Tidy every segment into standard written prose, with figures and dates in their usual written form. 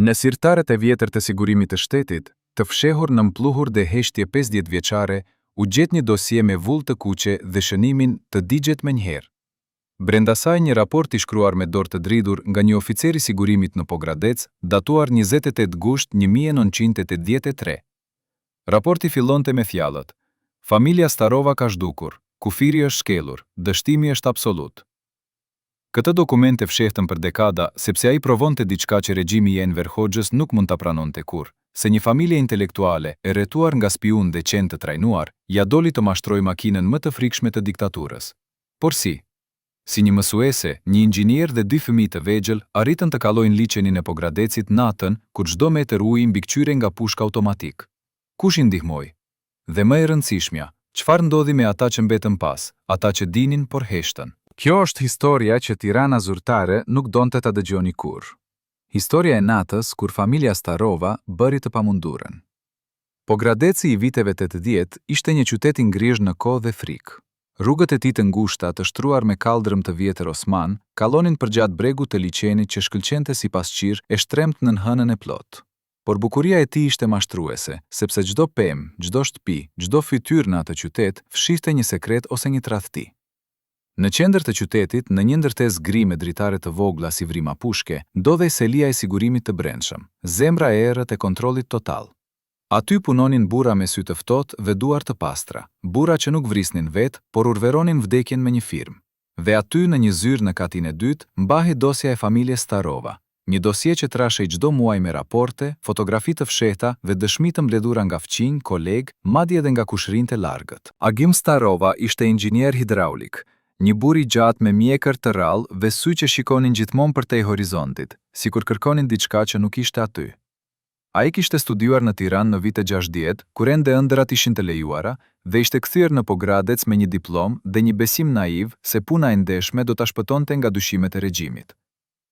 Në sirtarët e vjetër të sigurimit të shtetit, të fshehur në mpluhur dhe heshtje 50 vjeçare, u gjet një dosie me vull të kuqe dhe shënimin të digjet me njëherë. Brenda saj një raport i shkruar me dorë të dridhur nga një oficer i sigurimit në Pogradec, datuar 28 gusht 1983. Raporti fillonte me fjalët: familja Starova ka zhdukur, kufiri është shkelur, dështimi është absolut. Këtë dokument e fshehtën për dekada, sepse ai provonte diçka që regjimi i Enver Hoxhës nuk mund ta pranonte kurrë, se një familje intelektuale e rrethuar nga spiun dhe qenë të trajnuar, ja doli të mashtrojë makinën më të frikshme të diktaturës. Por si? Si një mësuese, një inxhinier dhe 2 fëmijë të vegjël arritën të kalojnë liçenin e Pogradecit natën, kur çdo metër uji mbikëqyre nga pushka automatik. Kush i ndihmoi? Dhe më e rëndësishmja, çfarë ndodhi me ata që mbetën pas, ata që dinin por heshtën? Kjo është historia që Tirana zyrtare nuk donte ta dëgjoni kurrë. Historia e natës kur familja Starova bëri të pamundurën. Pogradeci i viteve 80 ishte një qytet i ngrizh në kohë dhe frikë. Rrugët e tij të ngushta të shtruar me kaldrëm të vjetër osman kallonin përgjatë bregut të liçenit që shkëlqente sipas qirë e shtremt në hënën e plot. Por bukuria e tij ishte mashtruese, sepse çdo pemë, çdo shtëpi, çdo fytyrë në atë qytet fshihte një sekret ose një tradhti. Në qendër të qytetit, në një ndërtesë gri me dritare të vogla si vrima pushke, ndodhej selia e sigurimit të brendshëm, zemra e errët e kontrollit total. Aty punonin burra me sy të ftohtë dhe duar të pastra, burra që nuk vrisnin vetë, por urveronin vdekjen me një firmë. Dhe aty në një zyrë në katin e dytë, mbahej dosja e familjes Starova, një dosie që trashej çdo muaj me raporte, fotografi të fshehta dhe dëshmi të mbledhura nga fqinj, koleg, madje edhe nga kushërinjtë e largët. Agim Starova ishte inxhinier hidraulik, një burr i gjatë me mjekër të rrallë dhe sy që shikonin gjithmonë përtej horizontit, sikur kërkonin diçka që nuk ishte aty. Ai kishte studiuar në Tiranë në vite 60, kur ende ëndrat ishin të lejuara, dhe ishte kthyer në Pogradec me një diplomë dhe një besim naiv se puna e ndeshme do ta shpëtonte nga dyshimet e regjimit.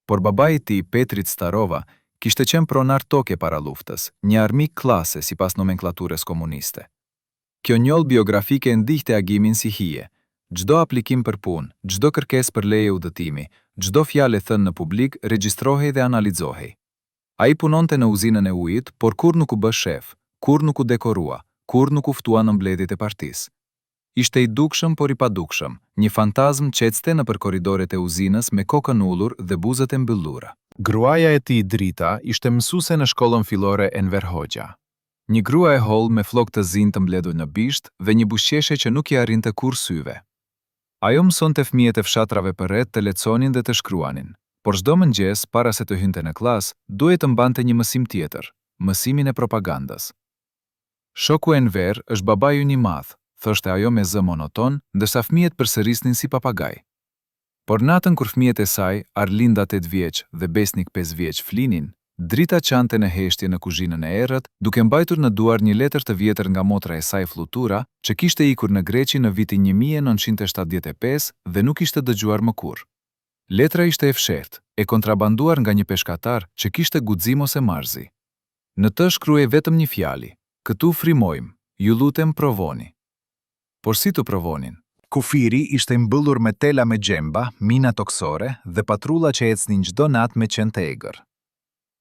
Por babai i tij, Petrit Starova, kishte qenë pronar toke para luftës, një armik klase sipas nomenklaturës komuniste. Kjo njollë biografike ndiqte Agimin si hije. Çdo aplikim për punë, çdo kërkesë për leje udhëtimi, çdo fjalë e thënë në publik regjistrohej dhe analizohej. Ai punonte në uzinën e ujit, por kur nuk u bë shef, kur nuk u dekorua, kur nuk u ftua në mbledhjet e partisë. Ishte i dukshëm por i padukshëm, një fantazm qecste nëpër korridoret e uzinës me kokën ullur dhe buzët e mbyllura. Gruaja e tij Drita ishte mësuese në shkollën fillore Enver Hoxha. Një grua e hollë me flokë të zinë të mbledhur në bisht dhe një buzëqeshe që nuk i arrinte kurrë syve. Ajo mësonte fëmijët e fshatrave përreth të lexonin dhe të shkruanin, por çdo mëngjes para se të hynte në klas, duhet të mbante një mësim tjetër, mësimin e propagandës. Shoku Enver është babaju i madh, thoshte ajo me zë monoton, ndërsa fëmijët përsërisnin si papagaj. Por natën kur fëmijët e saj, Arlinda 8 vjeç dhe Besnik 5 vjeç flinin, Drita qante në heshtje në kuzhinën e errët, duke mbajtur në duar një letër të vjetër nga motra e saj Flutura, që kishte ikur në Greqi në vitin 1975 dhe nuk ishte dëgjuar më kurrë. Letra ishte e fshehtë, e kontrabanduar nga një peshkatar që kishte guxim ose marzi. Në të shkruaj vetëm një fjali: këtu frymojmë, ju lutem provoni. Por si të provonin? Kufiri ishte mbyllur me tela me gjemba, mina toksore dhe patrulla që ecnin çdo natë me qenë të egër.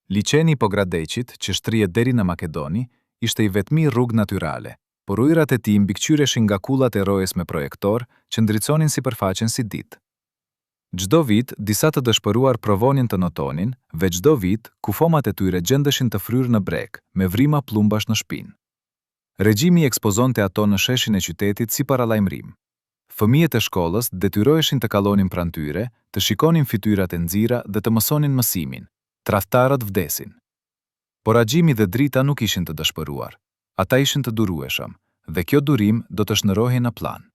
Liçeni i Pogradecit, që shtrihet deri në Makedoni, ishte i vetmi rrugë natyrale, por ujërat e tij mbikëqyreshin nga kullat e rojes me projektor që ndriconin sipërfaqen si ditë. Çdo vit, disa të dëshpëruar provonin të notonin, dhe çdo vit, kufomat e tyre gjendeshin të fryrë në breg, me vrima plumbash në shpinë. Regjimi ekspozonte ato në sheshin e qytetit si paralajmërim. Fëmijët e shkollës detyroheshin të kalonin pranë tyre, të shikonin fytyrat e nxira dhe të mësonin mësimin. Tradhtarët vdesin. Por Agjimi dhe Drita nuk ishin të dëshpëruar. Ata ishin të durueshëm, dhe kjo durim do të shndërrohej në plan.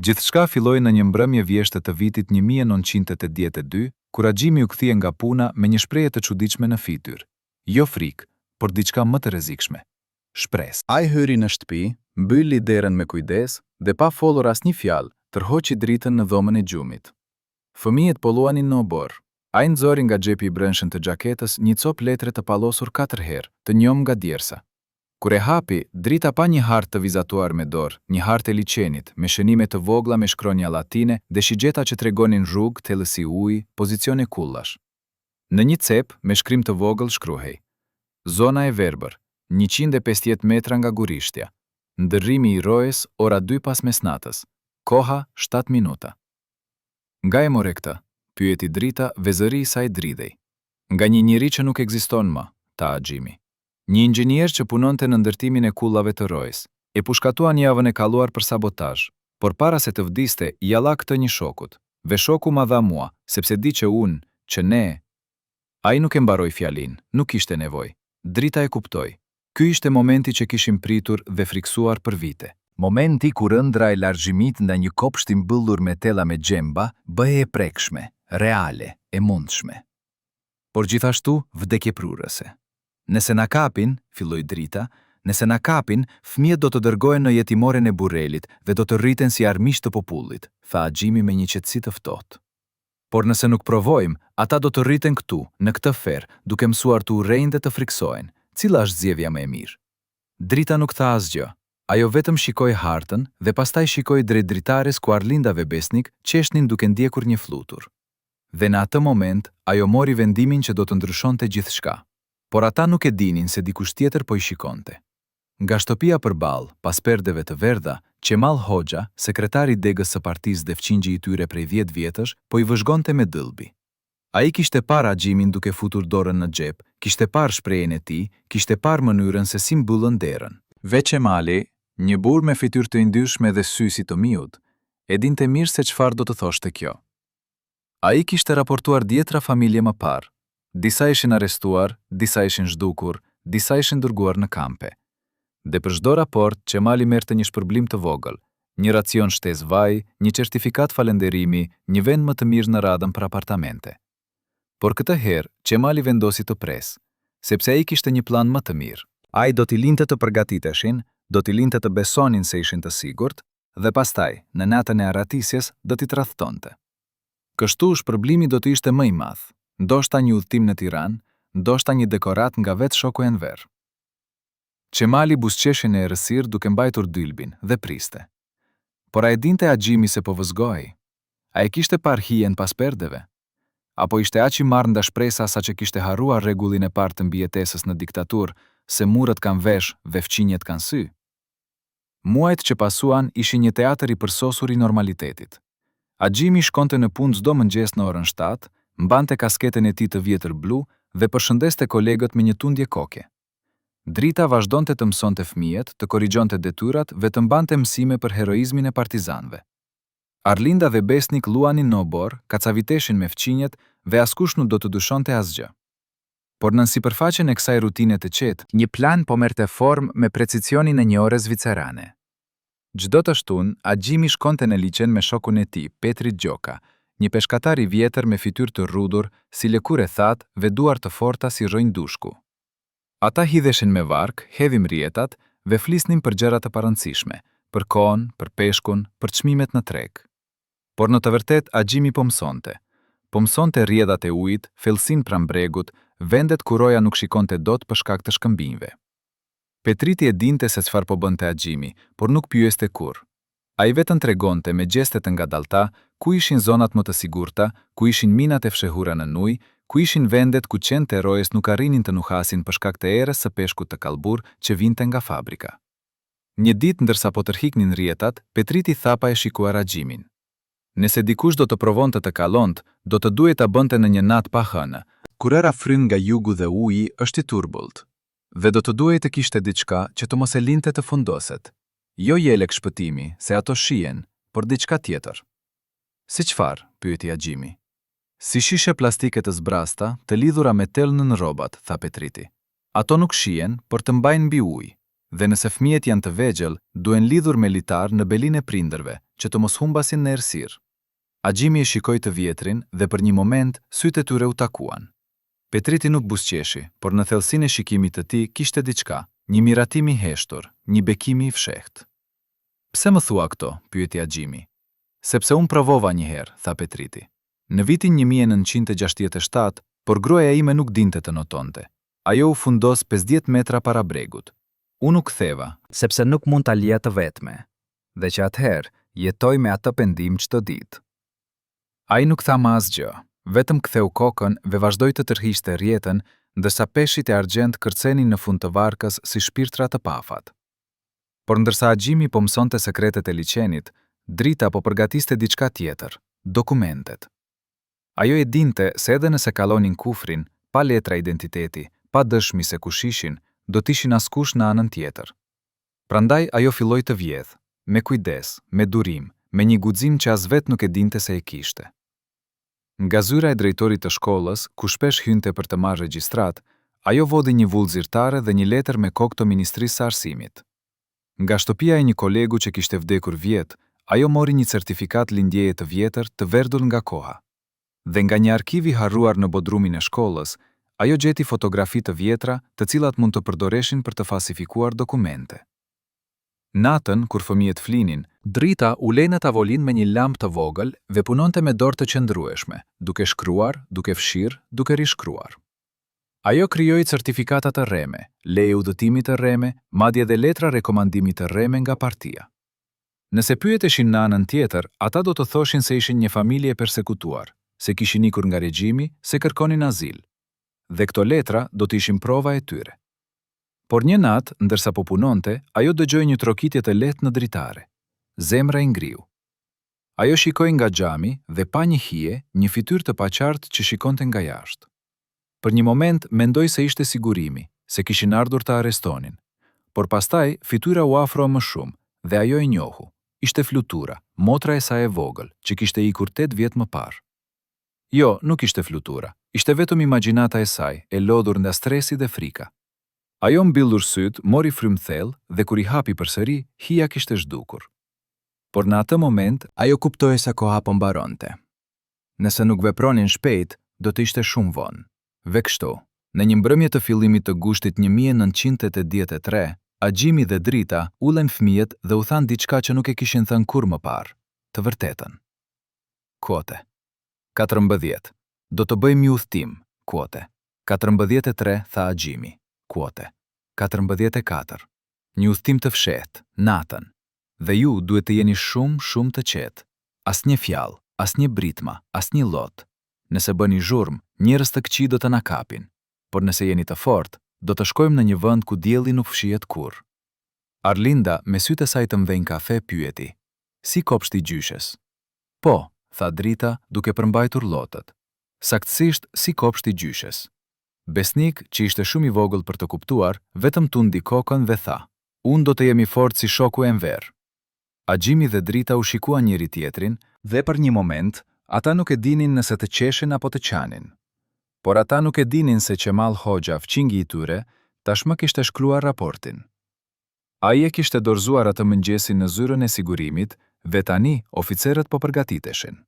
Gjithçka filloi në një mbrëmje vjeshte të vitit 1982, kur Agjimi u kthye nga puna me një shprehje të çuditshme në fytyrë. Jo frikë, por diçka më të rrezikshme. Shpresë. Ai hyri në shtëpi, mbylli derën me kujdes dhe pa folur asnjë fjalë, tërhoqi Dritën në dhomën e gjumit. Fëmijët po luanin në obor. Ai nxori nga xhepi i brendshëm të xhaketës një copë letre të pallosur 4 herë, të njom nga djersa. Kur e hapi, Drita pa një hartë të vizatuar me dorë, një hartë e liçenit, me shënime të vogla me shkronja latine dhe shigjeta që tregonin rrugë, thellësi uji, pozicione kullash. Në një cep me shkrim të vogël shkruhej: Zona e verbër, 150 metra nga Gurishtja. Ndërrimi i rojës ora 2 pas mesnatës. Koha 7 minuta. Nga e more këtë? Pyeti Drita, vezëri i saj dridhej. Nga një njeri që nuk ekziston më, tha Axhimi. Një inxhinier që punonte në ndërtimin e kullave të rojës. E pushkatua një javën e kaluar për sabotazh, por para se të vdiste, ja la këtë një shokut. Ve shoku ma dha mua, sepse di që unë, që ne. Ai nuk e mbaroi fjalin, nuk ishte nevojë. Drita e kuptoi. Ky ishte momenti që kishim pritur dhe friksuar për vite. Momenti kur ëndra e largjimit nda një kopshti mbyllur me tella me gjemba bëhej e prekshme, reale, e mundshme. Por gjithashtu vdekjeprurëse. Nëse na kapin, filloi Drita, nëse na kapin, fëmijët do të dërgohen në jetimoren e burrelit dhe do të rriten si armiq të popullit, tha Axhimi me një qetësi të ftohtë. Por nëse nuk provojmë, ata do të rriten këtu, në këtë ferë, duke mësuar të urrejnë dhe të friksohen. Cila është zgjedhja më e mirë? Drita nuk tha asgjë. Ajo vetëm shikoi hartën dhe pastaj shikoi drejt dritares ku arlindave besnik qeshnin duke ndjekur një flutur. Dhe në atë moment, ajo mori vendimin që do të ndryshonte gjithçka. Por ata nuk e dinin se dikush tjetër po I shikonte. Nga shtëpia përballë, pas perdeve të verdha, Qemal Hoxha, sekretari I degës së partisë dhe fqinjë I tyre prej 10 vjetësh, po I vëzhgonte me dëllbi. Ai kishte parë Axhimin duke futur dorën në xhep, kishte parë shprehjen e tij, kishte parë mënyrën se si mbyllën derën. Veç Qemali, një burr me fytyrë të ndyshme dhe sy si të miut, e dinte mirë se çfarë do të thoshte kjo. Ai kishte raportuar dhjetra familje më parë. Disa ishin arrestuar, disa ishin zhdukur, disa ishin dërguar në kampe. Dhe për çdo raport, Qemali merrte një shpërblim të vogël, një racion shtesë vaj, një certifikat falënderimi, një vend më të mirë në radhën për apartamente. Por këtë herë, Qemali vendosi të presë, sepse ai kishte një plan më të mirë. Ai do t'i linte të përgatiteshin, do t'i linte të besonin se ishin të sigurt, dhe pastaj, në natën e arratisjes, do t'i tradhtonte. Kështu shpërblimi do të ishte më I madh, ndoshta një udhtim në Tiranë, ndoshta një dekorat nga vetë shoku Enver. Qemali buzëqeshin e errësirë duke mbajtur dylbin dhe priste. Por a e dinte Axhimi se po vëzgohej? A e kishte parë hijen pas perdeve? Apo ishte aq I marrë nga shpresa sa që kishte harruar rregullin e parë të mbijetesës në diktaturë, se murët kanë vesh dhe fqinjet kanë sy? Muajt që pasuan ishin një teatër I përsosur I normalitetit. Axhimi shkonte në punë çdo mëngjes në orën 7, mbante kasketën e tij të vjetër blu dhe përshëndeste kolegët me një tundje koke. Drita vazhdonte të mësonte fëmijët, të korrigjonte detyrat dhe të mbante mësime për heroizmin e partizanëve. Arlinda dhe besnik luanin në obor, kacaviteshin me fqinjet dhe askush nuk do të dyshonte asgjë. Por nën sipërfaqen e kësaj rutine të qetë, një plan po merrte formë me precisionin e një ore zvicerane. Çdo të shtunë, Axhimi shkonte në liçen me shokun e tij, Petri Gjoka, një peshkatar I vjetër me fytyrë të rrudur, si lëkurë e thatë dhe duar të forta si rrojnë dushku. Ata hidheshin me vark, hedhim rjetat dhe flisnin për gjëra të parëndësishme, për kohën, për peshkun, për çmimet në treg. Por në të vërtet Axhimi po mësonte rrjedhat e ujit, thellësinë pranë bregut, vendet ku roja nuk shikonte dot për shkak të shkëmbinjve. Petriti e dinte se çfarë po bënte Axhimi, por nuk pyeste kurrë. Ai vetëm tregonte me gjeste të ngadalta ku ishin zonat më të sigurta, ku ishin minat e fshehura në ujë, ku ishin vendet ku qenë të rojës nuk arrinin të nuhasin për shkak të erës së peshkut të kallbur që vinte nga fabrika. Një ditë ndërsa po tërhiqnin rrjetat, Petriti tha pa e shikuar Axhimin. Nëse dikush do të provonte të kallonte, do të duhej ta bënte në një natë pa hënë, kur era fryn nga jugu dhe uji është I turbullt. Dhe do të duhej të kishte diçka që të mos e linte të fundoset. Jo jelek shpëtimi, se ato shihen, por diçka tjetër. Si çfarë? Pyeti Axhimi. Si shishe plastike të zbrasta, të lidhura me tellë në rrobat, tha Petriti. Ato nuk shihen, por të mbajnë mbi ujë. Dhe nëse fëmijët janë të vegjël, duhen lidhur me litar në belinë e prindërve, që të mos humbasin në errësirë. Axhimi e shikoi të vjetrin dhe për një moment sytë e tyre u takuan. Petriti nuk buzëqeshi, por në thellësinë e shikimit të tij kishte diçka, një miratim I heshtur, një bekim I fshehtë. Pse më thua këto? Pyeti Axhimi. Sepse unë provova një herë, tha Petriti. Në vitin 1967, por gruaja ime nuk dinte të notonte. Ajo u fundos 50 metra para bregut. Unë u ktheva, sepse nuk mund ta lija të vetme, dhe që atëherë jetoj me atë pendim çdo ditë. Ai nuk tha më asgjë, Vetëm ktheu kokën dhe vazhdoi të tërhiqte rjetën, ndërsa peshqit e argjend kërcenin në fund të varkës si shpirtra të pafat. Por ndërsa Agjimi po mësonte sekretet e liçenit, Drita po përgatiste diçka tjetër, dokumentet. Ajo e dinte se edhe nëse kalonin kufrin, pa letra identiteti, pa dëshmi se kush ishin, do t'ishin askush në anën tjetër. Prandaj ajo filloi të vjedh, me kujdes, me durim, me një guxim që as vetë nuk e dinte se e kishte. Nga zyra e drejtorit të shkollës, ku shpesh hynte për të marrë regjistrat, ajo vodhi një vull zyrtare dhe një letër me kokë të Ministrisë së Arsimit. Nga shtëpia e një kolegu që kishte vdekur vjet, ajo mori një certifikat lindjeje të vjetër të verdhur nga koha. Dhe nga një arkiv i harruar në bodrumin e shkollës, ajo gjeti fotografi të vjetra, të cilat mund të përdoreshin për të falsifikuar dokumente. Natën, kur fëmijët flinin, Drita ulej në tavolinë me një lampë të vogël dhe punonte me dorë të qëndrueshme, duke shkruar, duke fshirë, duke rishkruar. Ajo krijoi certifikata të rreme, leje udhëtimi të rreme, madje edhe letra rekomandimi të rreme nga partia. Nëse pyeteshin në anën tjetër, ata do të thoshin se ishin një familje e persekutuar, se kishin ikur nga regjimi, se kërkonin azil. Dhe këto letra do të ishin prova e tyre. Por një natë, ndërsa po punonte, ajo dëgjoi një trokitje të lehtë në dritare. Zemra i ngriu. Ajo shikoi nga xhami dhe pa një hije, një fytyrë të paqartë që shikonte nga jashtë. Për një moment mendoi se ishte sigurimi, se kishin ardhur të arrestonin. Por pastaj fytyra u afroi më shumë dhe ajo e njohu. Ishte Flutura, motra e saj e vogël, që kishte ikur 8 vjet më parë. Jo, nuk ishte Flutura, ishte vetëm imagjinata e saj, e lodhur nga stresi dhe frika. Ajo mbyllur syt, mori frymë thellë dhe kur i hapi përsëri, hija kishte zhdukur. Por në atë moment, ajo kuptoi se koha po mbaronte. Nëse nuk vepronin shpejt, do të ishte shumë vonë. Dhe kështu, në një mbrëmje të fillimit të gushtit 1983, Agjimi dhe Drita ulën fëmijët dhe u thanë diçka që nuk e kishin thënë kur më parë, të vërtetën. Kuote. 14. Do të bëjmë një udhëtim, kuote. 14:03 tha Agjimi, kuote. 14:04. Një udhëtim të fshehtë, natën. Dhe ju duhet të jeni shumë të qetë. Asnjë fjalë, asnjë britma, asnjë lot. Nëse bëni zhurmë, njerëz të këqij do të na kapin. Por nëse jeni të fortë, do të shkojmë në një vend ku dielli nuk fshihet kurrë. Arlinda, me sytë e saj të mdhenj kafe, pyeti. Si kopshti i gjyshes? Po, tha Drita, duke përmbajtur lotët. Saktësisht si kopshti i gjyshes. Besnik, që ishte shumë i vogël për të kuptuar, vetëm tundi kokën dhe tha. Unë do të jemi fort si shoku e Enver. Agjimi dhe Drita u shikuan njëri tjetrin dhe për një moment, ata nuk e dinin nëse të qeshin apo të qanin. Por ata nuk e dinin se Qemal Hoxha, fqingi i tyre, tashmë kishte shkruar raportin. Ai e kishte dorëzuar atë mëngjesin në zyrën e sigurimit dhe tani oficerët po përgatiteshin.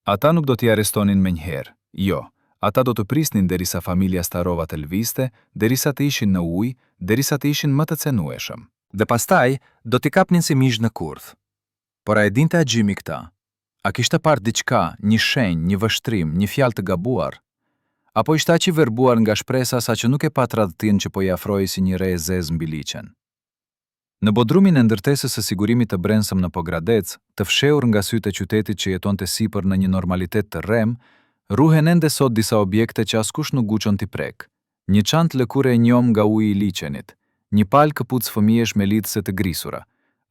Ata nuk do t'i arrestonin menjëherë, jo, ata do të prisnin derisa familja Starova të lviste, derisa të ishin në ujë, derisa të ishin më të cenueshëm. Dhe pastaj do t'i kapnin si mish në kurth. Por a e dinte Agjimi këta? A kishte parë diçka, një shenjë, një vështrim, një fjalë të gabuar? Apo ishte aq i verbuar nga shpresa sa që nuk e pa tradhtin që po i afroi si një re e zezë mbi liçen. Në bodrumin e ndërtesës së sigurimit të brendshëm në Pogradec, të fshehur nga sytë e qytetit që jetonte sipër në një normalitet të rrem, ruhen ende sot disa objekte që askush nuk guxon t'i prek. Një çantë lëkure e njom nga uji i liçenit, një palë këpucë fëmijësh me lidhse të grisura,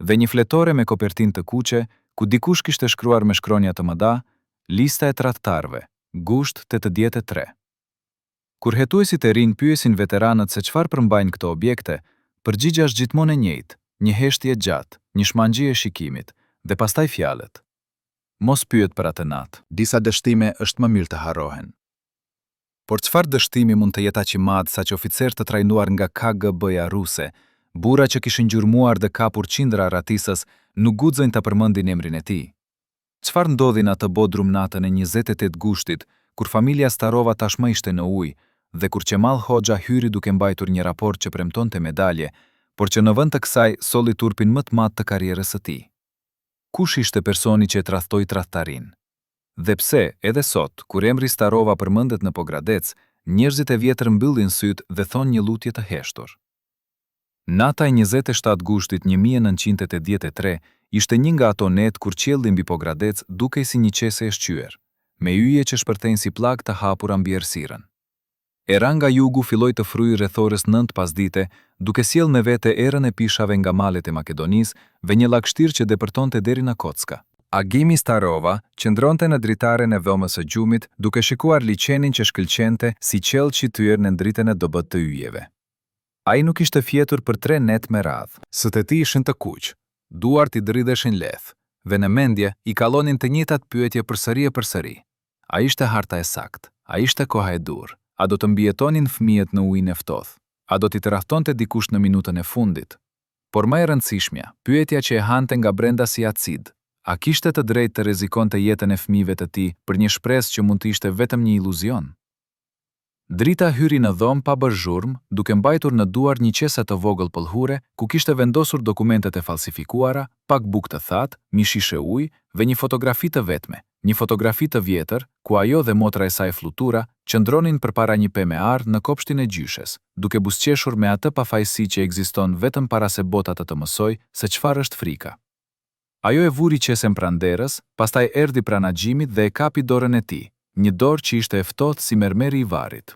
dhe një fletore me kopertinë të kuqe, ku dikush kishte shkruar me shkronja të mëdha, lista e tradhtarëve, gusht 83. Kur hetuesit e rinj pyesin veteranët se çfarë përmbajnë këto objekte, përgjigja është gjithmonë e njëjtë, një heshtje gjatë, një shmangji e shikimit, dhe pastaj fjalët. Mos pyet për atë natë, disa dështime është më mirë të harrohen. Por çfarë dështimi mund të jetë aq i madh sa që oficer të trajnuar nga KGB-ja ruse, burra që kishin gjurmuar dhe kapur qindra ratisës, nuk guxojnë ta përmendin emrin e tij? Çfarë ndodhi në atë bodrum natën e 28 gushtit, kur familja Starova tashmë ishte në ujë, dhe kur Qemal Hoxha hyri duke mbajtur një raport që premtonte medalje, por që në vend të kësaj solli turpin më të madh të karrierës së tij? Kush ishte personi që e tradhtoi tradhtarin? Dhe pse, edhe sot, kur emri Starova përmendet në Pogradec, njerëzit e vjetër mbyllin syt dhe thonë një lutje të heshtur. Nata e 27 gushtit 1983 ishte një nga ato net kur qielli mbi Pogradec dukej si një qese e shqyer. me yje që shpërthejnë si plag të hapura mbi errësirën. Era nga jugu filloi të frujë rreth orës 9 pasdite, duke sjellë me vete erën e pishave nga malet e Makedonisë dhe një llakështirë që depërtonte deri në Kocka. Agimi Starova qëndronte në dritaren e dhomës së gjumit, duke shikuar liçenin që shkëlqente si qell që thyer në dritën e dobët të yjeve. Ai nuk ishte fjetur për 3 net me radhë. Sët e tij ishin të kuq, duart I dridheshin lehtë, dhe në mendje I kallonin të njëjtat pyetje përsëri e përsëri. A ishte harta e saktë? A ishte koha e dur? A do të mbijetonin fëmijët në ujin e ftohtë? A do t'i tradhtonte dikush në minutën e fundit? Por më e rëndësishmja, pyetja që e hante nga brenda si acid. A kishte të drejtë të rrezikonte jetën e fëmijëve të tij për një shpresë që mund të ishte vetëm një iluzion? Drita hyri në dhomë pa bërë zhurmë, duke mbajtur në duar një qese të vogël pëllhure, ku kishte vendosur dokumentet e falsifikuara, pak bukë të thatë, një shishe ujë dhe një fotografi të vetme, një fotografi të vjetër, ku ajo dhe motra e saj flutura qëndronin përpara një pemë e arë në kopshtin e gjyshes, duke buzëqeshur me atë pafajësi që ekziston vetëm para se bota të mësoj se çfarë është frika. Ajo e vuri qesen pranderës, pastaj erdhi pranë Agjimit dhe e kapi dorën e tij, një dorë që ishte e ftohtë si mermeri I varrit.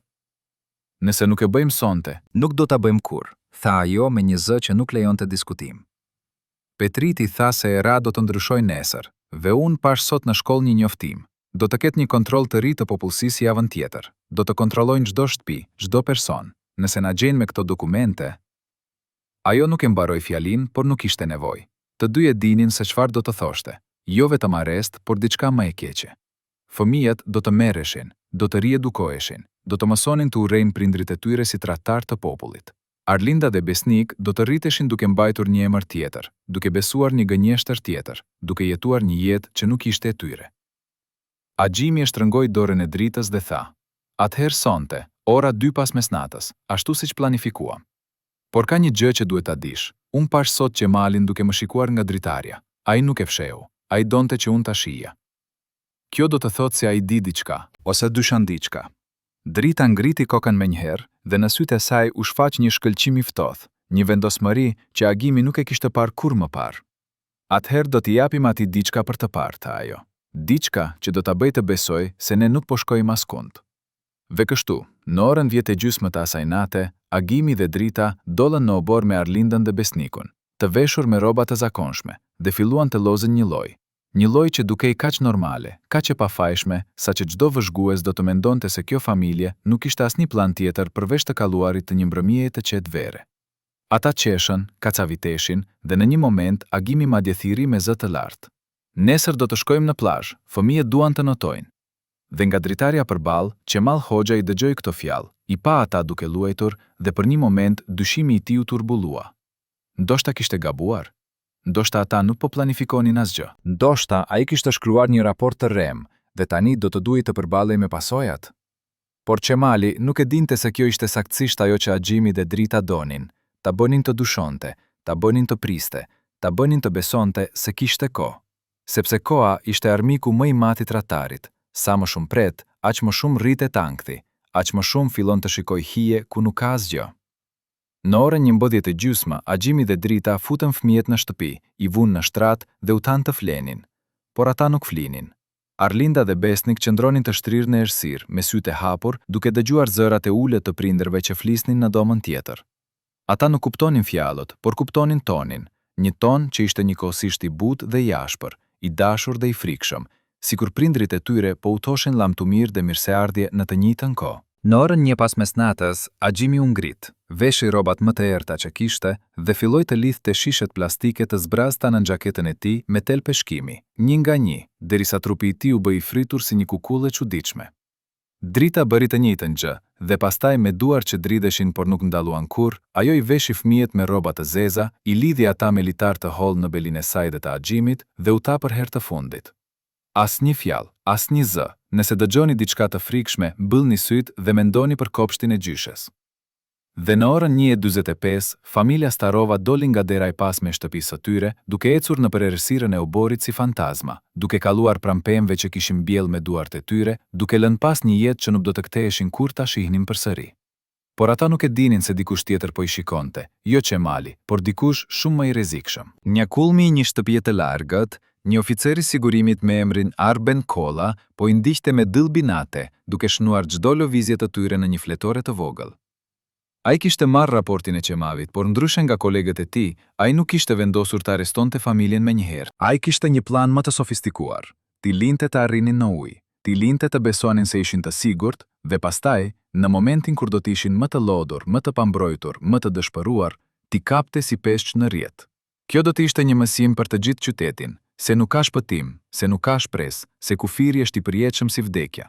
Nëse nuk e bëjmë sonte, nuk do ta bëjmë kurrë, tha ajo me një zë që nuk lejonte diskutim. Petriti tha se era do të ndryshojë nesër, dhe unë pash sot në shkollë një njoftim. Do të ketë një kontroll të ri të popullsisë javën tjetër. Do të kontrollojnë çdo shtëpi, çdo person. Nëse na gjejnë me këto dokumente. Ajo nuk e mbaroi fjalin, por nuk ishte nevojë. Të dy e dinin se çfarë do të thoshte. Jo vetëm arrest, por diçka më e keqe. Fëmijët do të merreshin, do të riedukoheshin, do të mësonin të urrejnë prindrit e tyre si tradhtar të popullit. Arlinda dhe Besnik do të rriteshin duke mbajtur një emër tjetër, duke besuar një gënjeshtër tjetër, duke jetuar një jetë që nuk ishte e tyre. Agjimi e shtrëngoi dorën e dritës dhe tha: "Atëherë sonte, ora 2 pas mesnatës, ashtu siç planifikuam. Por ka një gjë që duhet ta dish. Unë pash sot Qemalin duke më shikuar nga dritarja. Ai nuk e fsheu. Ai donte që unë ta shija. Kjo do të thotë se ai di diçka, ose dyshan diçka." Drita ngriti kokën menjëherë dhe në sytë e saj u shfaq një shkëlqim I ftohtë, një vendosmëri që Agimi nuk e kishte parë kurrë më parë. Atëherë do t'i japim atij diçka për të parë, tha ajo. Diçka që do ta bëjë të besoj se ne nuk po shkojmë askund. Dhe kështu, në orën 10:30 të asaj nate, Agimi dhe Drita dollën në obor me Arlindën dhe Besnikun, të veshur me rroba të zakonshme, dhe filluan të lozën një lloj. Një lloj që dukej kaq normale, kaq e pafajshme, saqë çdo vëzhgues do të mendonte se kjo familje nuk kishte asnjë plan tjetër përveç të kaluarit të një mbrëmjeje të qetë vere. Ata qeshën, kacaviteshin dhe në një moment Agimi madje thirri me zë të lartë. Nesër do të shkojmë në plazh, fëmijët duan të notojnë. Dhe nga dritarja përballë, Qemal Hoxha I dëgjoi këto fjalë, I pa ata duke luajtur dhe për një moment dyshimi I tij u turbullua. Ndoshta kishte gabuar. Ndoshta ata nuk po planifikonin asgjë. Ndoshta ai kishte shkruar një raport të rrem dhe tani do të duhej të përballej me pasojat. Por Qemali nuk e dinte se kjo ishte saktësisht ajo që Agjimi dhe Drita donin, ta bënin të dushonte, ta bënin të priste, ta bënin të besonte se kishte kohë. Sepse koha ishte armiku më I madh I tradhtarit. Sa më shumë pret, aq më shumë rritet ankthi, aq më shumë fillon të shikoj hije ku nuk ka asgjë. Në orën 11:30, Agjimi dhe Drita futën fëmijët në shtëpi, I vunë në shtrat dhe u tanë të flenin. Por ata nuk flinin. Arlinda dhe Besnik qëndronin të shtrirë në errësirë, me sytë e hapur, duke dëgjuar zërat e ulët të prindërve që flisnin në domën tjetër. Ata nuk kuptonin fjalët, por kuptonin tonin, një ton që ishte njëkohësisht I butë dhe I ashpër, I dashur dhe I frikshëm, sikur prindrit e tyre po utoshin lamtumir dhe mirëseardhje në të njëjtën kohë. Në orën 1 pas mesnatës, Agjimi u ngrit, veshi rrobat më të errta që kishte dhe filloi të lidhte shishet plastike të zbrazta në xhaketën e tij me tel peshkimi, një nga një, derisa trupi I tij u bë I fritur si një kukull e çuditshme. Drita bëri të njëjtën gjë dhe pastaj me duar që dridheshin por nuk ndalluan kurrë, ajo I veshi fëmijët me rroba të zeza, I lidhi ata me litar të hollë në belin e saj dhe të Agjimit dhe u ta për herë të fundit. Asnjë fjalë, asnjë zë. Nëse dëgjoni diçka të frikshme, mbyllni sytë dhe mendoni për kopshtin e gjyshes. Dhe në orën 1:45, familja Starova doli nga dera e pasme e shtëpisë së tyre, duke ecur nëpër errësirën e oborit si fantazma, duke kaluar pranë pemëve që kishin mbjellë me duart e tyre, duke lënë pas një jetë që nuk do të ktheheshin kur ta shihnin përsëri. Por ata nuk e dinin se dikush tjetër po I shikonte, jo Qemali, por dikush shumë më I rrezikshëm. Një kulmi I një shtëpie të largët, një oficer I sigurimit me emrin Arben Kolla po I ndiqte me dëllbinate, duke shënuar çdo lëvizje të tyre në një fletore të vogël. Ai kishte marrë raportin e Qemavit, por ndryshe nga kolegët e tij, ai nuk kishte vendosur të arrestonte familjen menjëherë. Ai kishte një plan më të sofistikuar. Ti linte të arrinin në ujë, ti linte të besonin se ishin të sigurt, dhe pastaj, në momentin kur do të ishin më të lodhur, më të pambrojtur, më të dëshpëruar, ti kapte si peshq në rrjet. Kjo do të ishte një mësim për të gjithë qytetin, se nuk ka shpëtim, se nuk ka shpresë, se kufiri është I përjetshëm si vdekja.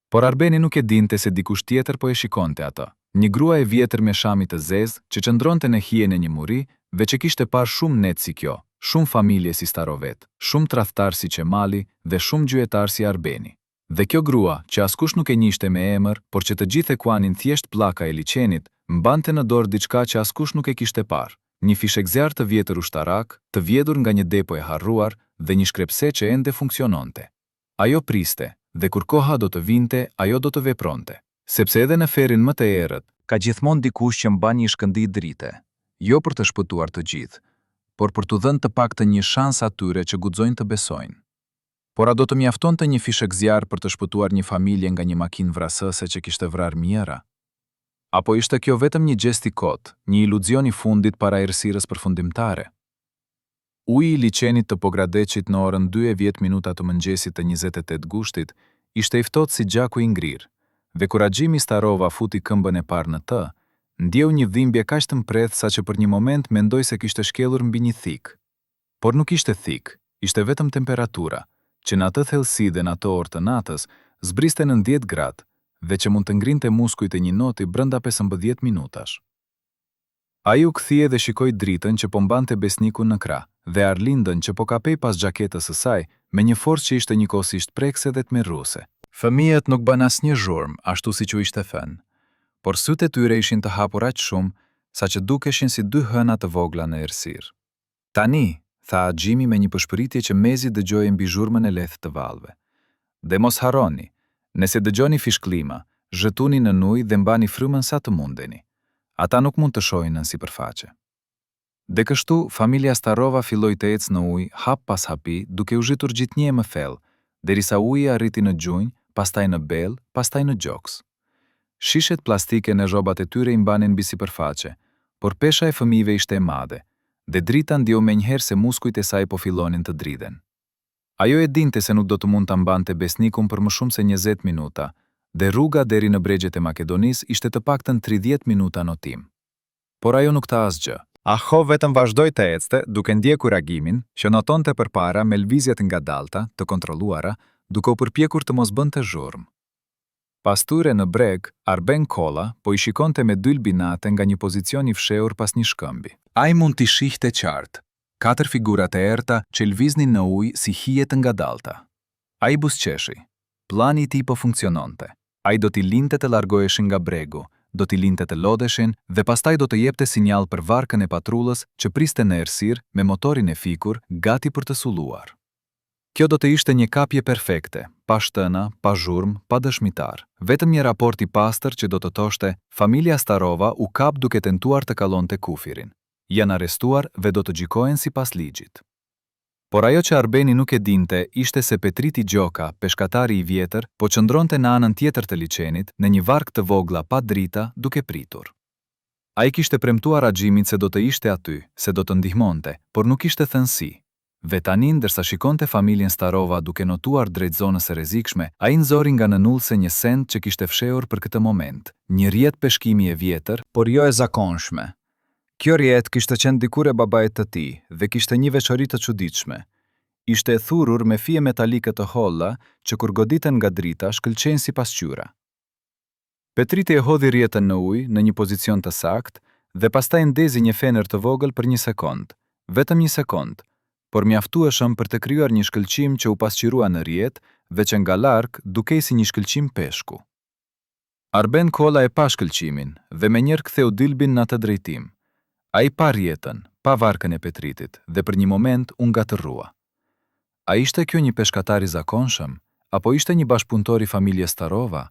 Por Arbeni nuk e dinte se dikush tjetër po e shikonte atë. Një grua e vjetër me shami të zezë, që qëndronte në hijen e një muri, dhe që kishte parë shumë net si kjo, shumë familje si Starovet, shumë tradhtar si Qemali dhe shumë gjyetar si Arbeni. Dhe kjo grua, që askush nuk e njihte me emër, por që të gjithë e kuanin thjesht pllaka e liçenit, mbante në dorë diçka që askush nuk e kishte parë, një fishekzjar të vjetër ushtarak, të vjedhur nga një depo e harruar dhe një shkrepse që ende funksiononte. Ajo priste, dhe kur koha do të vinte, ajo do të vepronte. Sepse edhe në ferin më të errët, ka gjithmonë dikush që mban një shkëndij drite, jo për të shpëtuar të gjithë, por për t'u dhënë të paktën një shans atyre që guxojnë të besojnë. Por a do të mjaftonte një fishekzjar për të shpëtuar një familje nga një makinë vrasëse që kishte vrarë mijëra? Apo ishte kjo vetëm një gjest I kot, një iluzion I fundit para errësirës përfundimtare? Uji I liçenit të Pogradeqit në orën 2:10 të mëngjesit të 28 gushtit ishte I ftohtë si gjaku I ngrirë. Dhe kur Axhimi Starova futi këmbën e parë në të, ndjeu një dhimbje kaq të mpredh sa që për një moment mendoi se kishte shkelur mbi një thik. Por nuk ishte thik, ishte vetëm temperatura, që në atë thellësi dhe në ato orë të natës zbriste në 10 gradë, dhe që mund të ngrinte muskujt e një noti brenda 15 minutash. Ai u kthye dhe shikoi dritën që po mbante besnikun në krah, dhe Arlindën që po kapej pas xhaketës së saj me një forcë që ishte njëkohësisht prekse dhe tmerruse. Fëmijët nuk bën asnjë zhurmë, ashtu siç u ishte thënë, por sytë e tyre ishin të hapur aq shumë, sa që dukeshin si 2 hëna të vogla në errësirë. Tani, tha Axhimi me një pëshpëritje që mezi dëgjoi mbi zhurmën e lehtë të vallëve. Dhe mos harroni, nëse dëgjoni fishkllima, zhëtuni në ujë dhe mbani frymën sa të mundeni. Ata nuk mund të shohin në sipërfaqe. Dhe kështu, familja Starova filloi të ecë në ujë hap pas hapi, duke u zhitur gjithnjë më thellë, derisa uji arriti në gjunjë, pastaj në bel, pastaj në gjoks. Shishet plastike në rrobat e tyre I mbanin mbi sipërfaqe, por pesha e fëmijëve ishte e madhe, dhe drita ndjeu menjëherë se muskujt e saj po fillonin të dridhen. Ajo e dinte se nuk do të mund ta mbante besnikun për më shumë se 20 minuta, dhe rruga deri në bregjet e Makedonisë ishte të paktën 30 minuta notim. Por ajo nuk tha asgjë. Aho vetëm vazhdoi të ecte, duke ndjekur agimin, që notonte përpara me lëvizjet ngadalta, të kontrolluara, duke u përpjekur të mos bënte zhurmë. Pas tyre në breg, Arben Kolla po I shikonte me dylbinate nga një pozicion I fshehur pas një shkëmbi. Ai mund t'i shihte qartë, 4 figurat e errta që lviznin në ujë si hije të ngadalta. Ai buzëqeshi. Plani I tij po funksiononte. Ai do t'i linte të largoheshin nga bregu, do t'i linte të lodheshin dhe pastaj do të jepte sinjal për varkën e patrullës që priste në errësirë me motorin e fikur, gati për të sulluar. Kjo do të ishte një kapje perfekte, pa shtëna, pa zhurmë, pa dëshmitar. Vetëm një raport I pastër që do të thoshte, familja Starova u kap duke tentuar të kallonte kufirin. Janë arrestuar dhe do të gjykohen sipas ligjit. Por ajo që Arbeni nuk e dinte ishte se Petriti Gjoka, peshkatari I vjetër, po qëndronte në anën tjetër të liçenit, në një varkë të vogla pa drita, duke pritur. Ai kishte premtuar Axhimit se do të ishte aty, se do të ndihmonte, por nuk ishte thënë si. Dhe tani ndërsa shikonte familjen Starova duke notuar drejt zonës së rrezikshme, ai nxori nga nënulse një send që kishte fshehur për këtë moment, një rjet peshkimi e vjetër, por jo e zakonshme. Kjo rjet kishte qenë dikur e babait të tij dhe kishte një veçori të çuditshme. Ishte e thurur me fije metalike të holla që kur goditen nga drita shkëlqejnë sipas qyra. Petriti e hodhi rjetën në ujë në një pozicion të saktë dhe pastaj ndezi një fener të vogël për 1 sekond, vetëm 1 sekond, por mjaftueshëm për të krijuar një shkëlqim që u pasqyrua në rjet dhe që nga larg dukej si një shkëlqim peshku. Arben Kolla e pa shkëlqimin dhe menjëherë ktheu dylbin në atë drejtim. Ai pa rjetën, pa varkën e Petritit dhe për një moment u ngatërrua. A ishte kjo një peshkatar I zakonshëm, apo ishte një bashkëpunëtor I familjes Starova?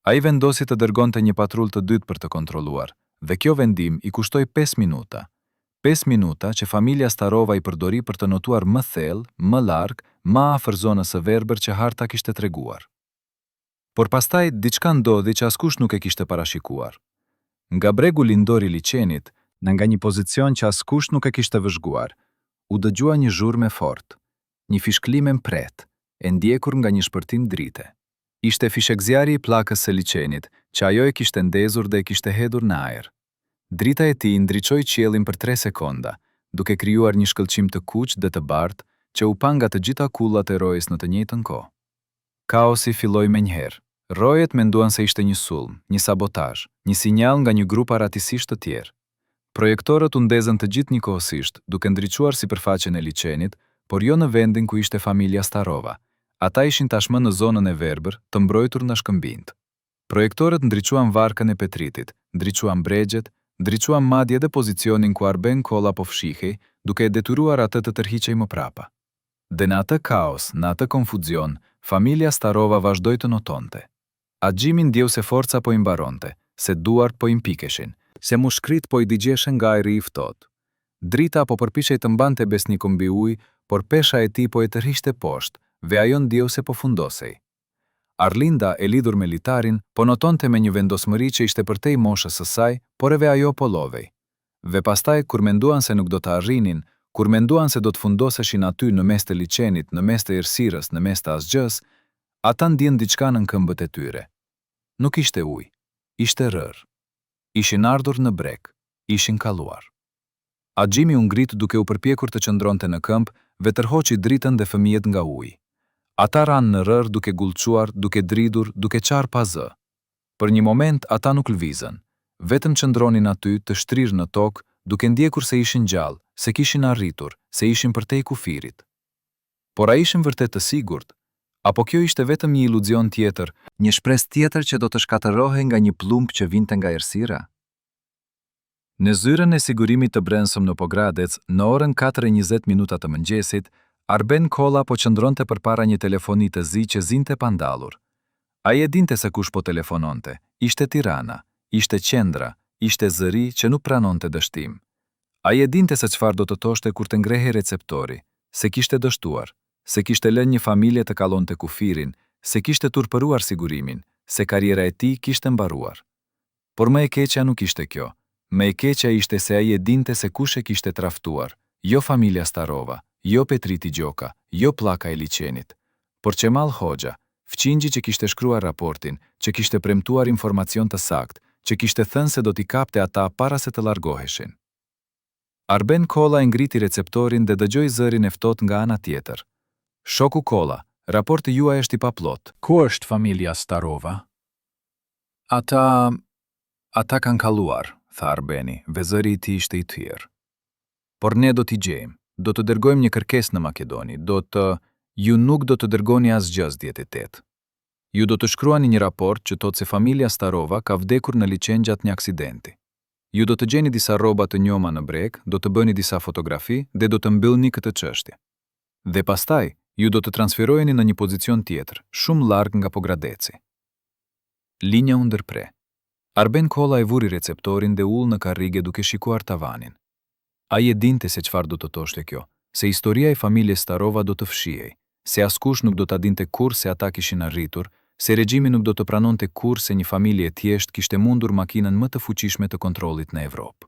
Ai vendosi të dërgonte një patrull të dytë për të kontrolluar, dhe kjo vendim i kushtoi 5 minuta. 5 minuta që familja Starova i përdori për të notuar më thellë, më larg, më afër zonës së verbër që harta kishte treguar. Por pastaj diçka ndodhi që askush nuk e kishte parashikuar. Nga bregu lindor i liçenit, nga një pozicion që askush nuk e kishte vëzhguar, u dëgjua një zhurmë fort, një fishklim e mpret, e ndjekur nga një shpërtim drite. Ishte fishekzjarri i pllakës së liçenit, që ajo e kishte ndezur dhe e kishte hedhur në ajër. Drita e tij ndriçoi qiellin për 3 sekonda, duke krijuar një shkëlqim të kuq dhe të bardhë që u pa nga të gjitha kullat e rojës në të njëjtën kohë. Kaosi filloi menjëherë. Rojet menduan se ishte një sulm, një sabotazh, një sinjal nga një grup aratisisht të tjerë. Projektorët u ndezën të gjithë njëkohësisht, duke ndriçuar sipërfaqen e liçenit, por jo në vendin ku ishte familja Starova. Ata ishin tashmë në zonën e verbër, të mbrojtur nga shkëmbinjt. Projektorët ndriçuan varkën e Petritit, ndriçuan bregjet, ndriçuan madje edhe pozicionin ku Arben Kolla po fshihej, duke e detyruar atë të tërhiqej më prapa. Dhe në atë kaos, në atë konfuzion, familja Starova vazhdoi të notonte. Axhimi ndjeu se forca po i mbaronte, se duart po i mpikeshin, se mushkrit po i digjeshen nga ajri i ftohtë. Drita po përpiqej të mbante besnikun mbi ujë, por pesha e tij po e tërhiqte poshtë, dhe ajo ndjeu se po fundosej. Arlinda, e lidhur me litarin, po notonte me një vendosmëri që ishte përtej moshës së saj, por edhe ajo po lodhej. Dhe pastaj, kur menduan se nuk do të arrinin, kur menduan se do të fundoseshin aty në mes të liçenit, në mes të errësirës, në mes të asgjës, ata ndjen diçka në këmbët e tyre. Nuk ishte ujë, ishte rërë. Ishin ardhur në breg, ishin kalluar. Axhimi u ngrit duke u përpjekur të qëndronte në këmbë dhe tërhoqi dritën dhe fëmijët nga uji. Ata ranë në rërë duke gullquar, duke dridhur, duke qarë pa zë. Për një moment ata nuk lëvizën, vetëm qëndronin aty të shtrirë në tokë, duke ndjekur se ishin gjallë, se kishin arritur, se ishin përtej kufirit. Por a ishin vërtet të sigurt? Apo kjo ishte vetëm një iluzion tjetër, një shpresë tjetër që do të shkatërrohej nga një plumb që vinte nga errësira? Në zyrën e sigurimit të brendshëm në Pogradec, në orën 4:20 të mëngjesit, Arben Kolla po qëndronte përpara një telefoni të zi që zinte pa ndallur. Ai e dinte se kush po telefononte, ishte Tirana, ishte qendra, ishte zëri që nuk pranonte dështim. Ai e dinte se çfarë do të thoshte kur të ngrehej receptori, se kishte dështuar, se kishte lënë një familje të kallonte kufirin, se kishte turpëruar sigurimin, se karriera e tij kishte mbaruar. Por më e keqja nuk ishte kjo. Më e keqja ishte se ai e dinte se kush e kishte traftuar, jo familja Starova, jo Petriti Gjoka, jo pllaka e liçenit, por Qemal Hoxha, fqinjji që kishte shkruar raportin, që kishte premtuar informacion të saktë, që kishte thënë se do t'i kapte ata para se të largoheshin. Arben Kolla e ngriti receptorin dhe dëgjoi zërin e ftohtë nga ana tjetër. Shoku Kolla, raporti juaj është i paplot. Ku është familja Starova? Ata kanë kalluar, tha Arbeni, dhe zëri i tij ishte i thirr. Por ne do t'i gjejmë, do të dërgojmë një kërkesë në Maqedoni, ju nuk do të dërgoni asgjë 18. Ju do të shkruani një raport që thotë se familja Starova ka vdekur në liçen gjatë një aksidenti. Ju do të gjeni disa rroba të njoma në breg, do të bëni disa fotografi dhe do të mbyllni këtë çështje. Dhe pastaj, ju do të transferoheni në një pozicion tjetër, shumë larg nga Pogradeci. Linja u ndërpre. Arben Kolla e vuri receptorin dhe ull në karrige duke shikuar tavanin. Ai e dinte se çfarë do të thoshte kjo, se historia e familjes Starova do të fshihej, se askush nuk do ta dinte kurrë se ata kishin arritur, se regjimi nuk do të pranonte kurrë se një familje e thjeshtë kishte mundur makinën më të fuqishme të kontrollit në Evropë.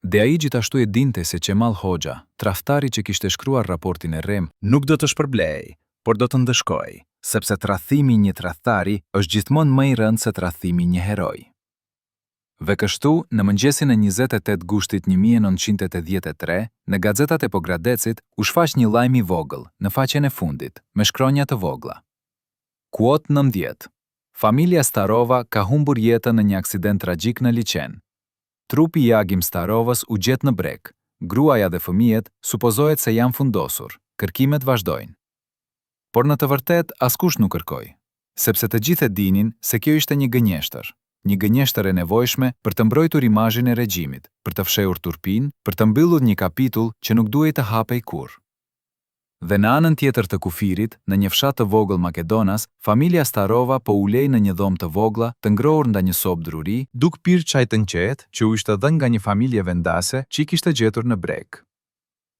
Dhe ai gjithashtu e dinte se Qemal Hoxha, tradhtari që kishte shkruar raportin e rrem, Nuk do të shpërblej, por do të ndëshkoj, sepse tradhtimi i një tradhtari është gjithmonë më i rëndë se tradhtimi i një heroi. Dhe kështu, në mëngjesin e 28 gushtit 1983, në gazetat e Pogradecit u shfaq një lajm i vogël, në faqen e fundit, me shkronja të vogla. Kuot 19. Familja Starova ka humbur jetën në një aksident tragjik në liçen. Trupi i Agim Starovës u gjet në breg. Gruaja dhe fëmijët supozohet se janë fundosur. Kërkimet vazhdojnë. Por në të vërtet askush nuk kërkoi, sepse të gjithë e dinin se kjo ishte një gënjeshtër. Një gënjeshtër e nevojshme për të mbrojtur imazhin e regjimit, për të fshehur turpinë, për të mbyllur një kapitull që nuk duhej të hapej kurrë. Dhe në anën tjetër të kufirit, në një fshat të vogël Makedonas, familja Starova po ulej në një dhomë të vogla të ngrohur nda një sobë druri, duke pirë çaj të nqetë që u ishte dhënë nga një familje vendase që i kishte gjetur në breg.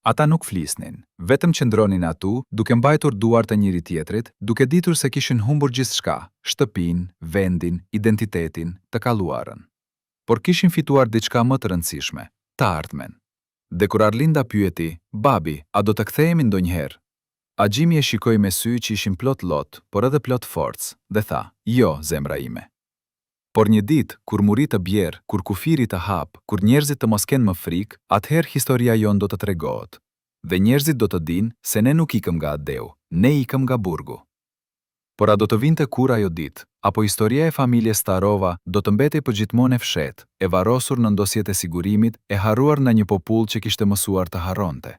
Ata nuk flisnin, vetëm qëndronin atu, duke mbajtur duart të njëri tjetrit, duke ditur se kishin humbur gjithçka, shtëpinë, vendin, identitetin, të kaluarën. Por kishin fituar diçka më të rëndësishme, të ardhmen. Dhe kur Arlinda pyeti, "Babi, a do të kthehemi ndonjëherë?" Agjimi e shikoi me sy që ishin plot lot, por edhe plot forcë, dhe tha, "Jo, zemra ime." Por një ditë, kur muri të bjerë, kur kufiri të hap, kur njerëzit të mos kenë më frikë, atëherë historia jon do të tregohet. Dhe njerëzit do të dinë se ne nuk ikëm nga Adeu, ne ikëm nga burgu. Por a do të vinte kur ajo ditë, apo historia e familjes Starova do të mbetej përgjithmonë e fshehtë, e varrosur në ndosjet e sigurimit, e harruar në një popull që kishte mësuar të harronte.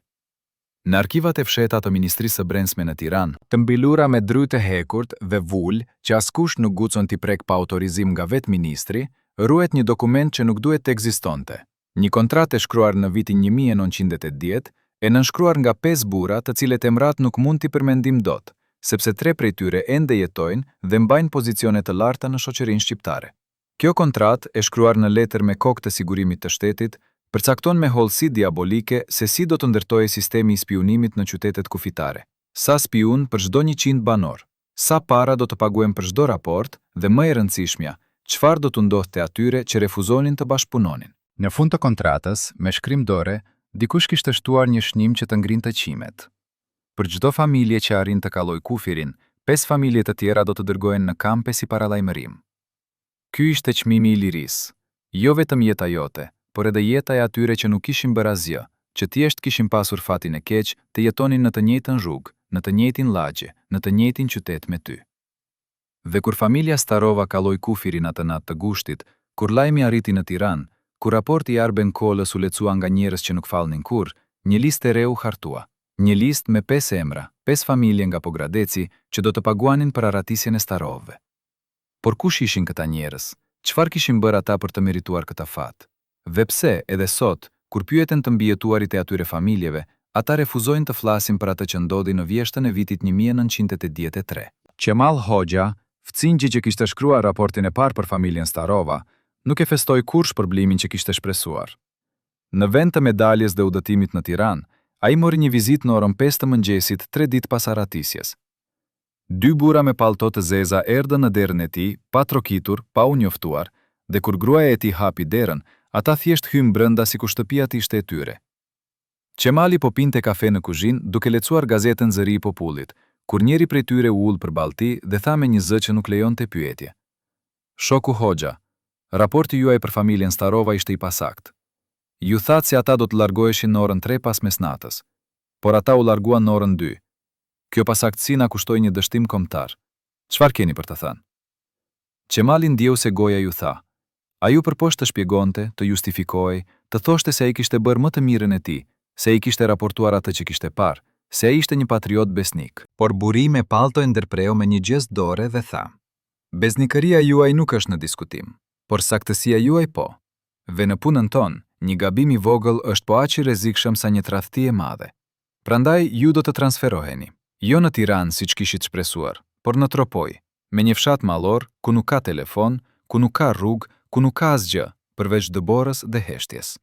Në arkivat e fshehta të Ministrisë së Brendshme në Tiranë, të mbilura me dry të hekurt dhe vull që askush nuk guxon t'i prek pa autorizim nga vetë ministri, ruhet një dokument që nuk duhet të ekzistonte. Një kontratë e shkruar në vitin 1980, e nënshkruar nga 5 burra të cilët emrat nuk mund t'i përmendim dot, sepse 3 prej tyre ende jetojnë dhe mbajnë pozicione të larta në shoqërinë shqiptare. Kjo kontratë, e shkruar në letër me kokë të sigurimit të shtetit, përcakton me hollësi diabolike se si do të ndërtojë sistemi i spionimit në qytetet kufitare. Sa spiun për çdo 100 banor, sa para do të paguajmë për çdo raport dhe më e rëndësishmja, çfarë do të ndodhte atyre që refuzonin të bashkëpunonin. Në fund të kontratës, me shkrim dore, dikush kishte shtuar një shnim që të ngrinte qimet. Për çdo familje që arrin të kaloj kufirin, 5 familje të tjera do të dërgohen në kampe si paralajmërim. Ky ishte çmimi i lirisë, jo vetëm jeta jote, por edhe jeta e atyre që nuk kishin bërë asgjë, që thjesht kishin pasur fatin e keq të jetonin në të njëjtën rrugë, në të njëjtin lagje, në të njëjtin qytet me ty. Dhe kur familja Starova kaloi kufirin atë natë të gushtit, kur lajmi arriti në Tiranë, kur raporti i Arben Kolës u lecua nga njerëz që nuk fallnin kurrë, një listë e re u hartua. Një listë me 5 emra, 5 familje nga Pogradeci që do të paguanin për aratisjen e Starovëve. Por kush ishin këta njerëz? Çfarë kishin bërë ata për të merituar këtë fat? Dhe pse, edhe sot, kur pyeten të mbijetuarit e atyre familjeve, ata refuzojnë të flasin për atë që ndodhi në vjeshtën e vitit 1983. Qemal Hoxha, fëmijë që kishte shkruar raportin e parë për familjen Starova, nuk e festoi kurrë shpërblimin që kishte shpresuar. Në vend të medaljes dhe udhëtimit në Tiranë, ai mori një vizitë në orën 5 të mëngjesit 3 ditë pas aratisjes. 2 burra me pallto të zeza erdhën në derën e tij, pa trokitur, pa u njoftuar, dhe kur gruaja e tij hapi derën, ata thjesht hyn brenda sikur shtëpia ishte e tyre. Qemali po pinte kafe në kuzhinë duke lecuar gazetën Zëri i Popullit, kur njëri prej tyre u ul përballë tij dhe tha me një zë që nuk lejonte pyetje. "Shoku Hoxha, raporti juaj për familjen Starova ishte i pasakt. Ju thatë se ata do të largoheshin në orën 3 pas mesnatës, por ata u larguan në orën 2. Kjo pasaktësi na kushtoi një dështim kombëtar. Çfarë keni për të thënë?" Qemali ndjeu se goja ju tha. A ju përposhtë të shpjegonte, të justifikoj, të thoshte se ai kishte bërë më të mirën e tij, se ai kishte raportuar atë që kishte parë, se ai ishte një patriot besnik. Por buri me pallto e ndërpreu me një gest dore dhe tha: "Besnikëria juaj nuk është në diskutim, por saktësia juaj po. Dhe në punën tonë, një gabim i vogël është po aq i rrezikshëm sa një tradhti e madhe. Prandaj ju do të transferoheni, jo në Tiranë siç kishit shpresuar, por në Tropoj, me një fshat mallor ku nuk ka telefon, ku nuk ka rrugë, ku nuk ka asgjë, përveç dëborës dhe heshtjes.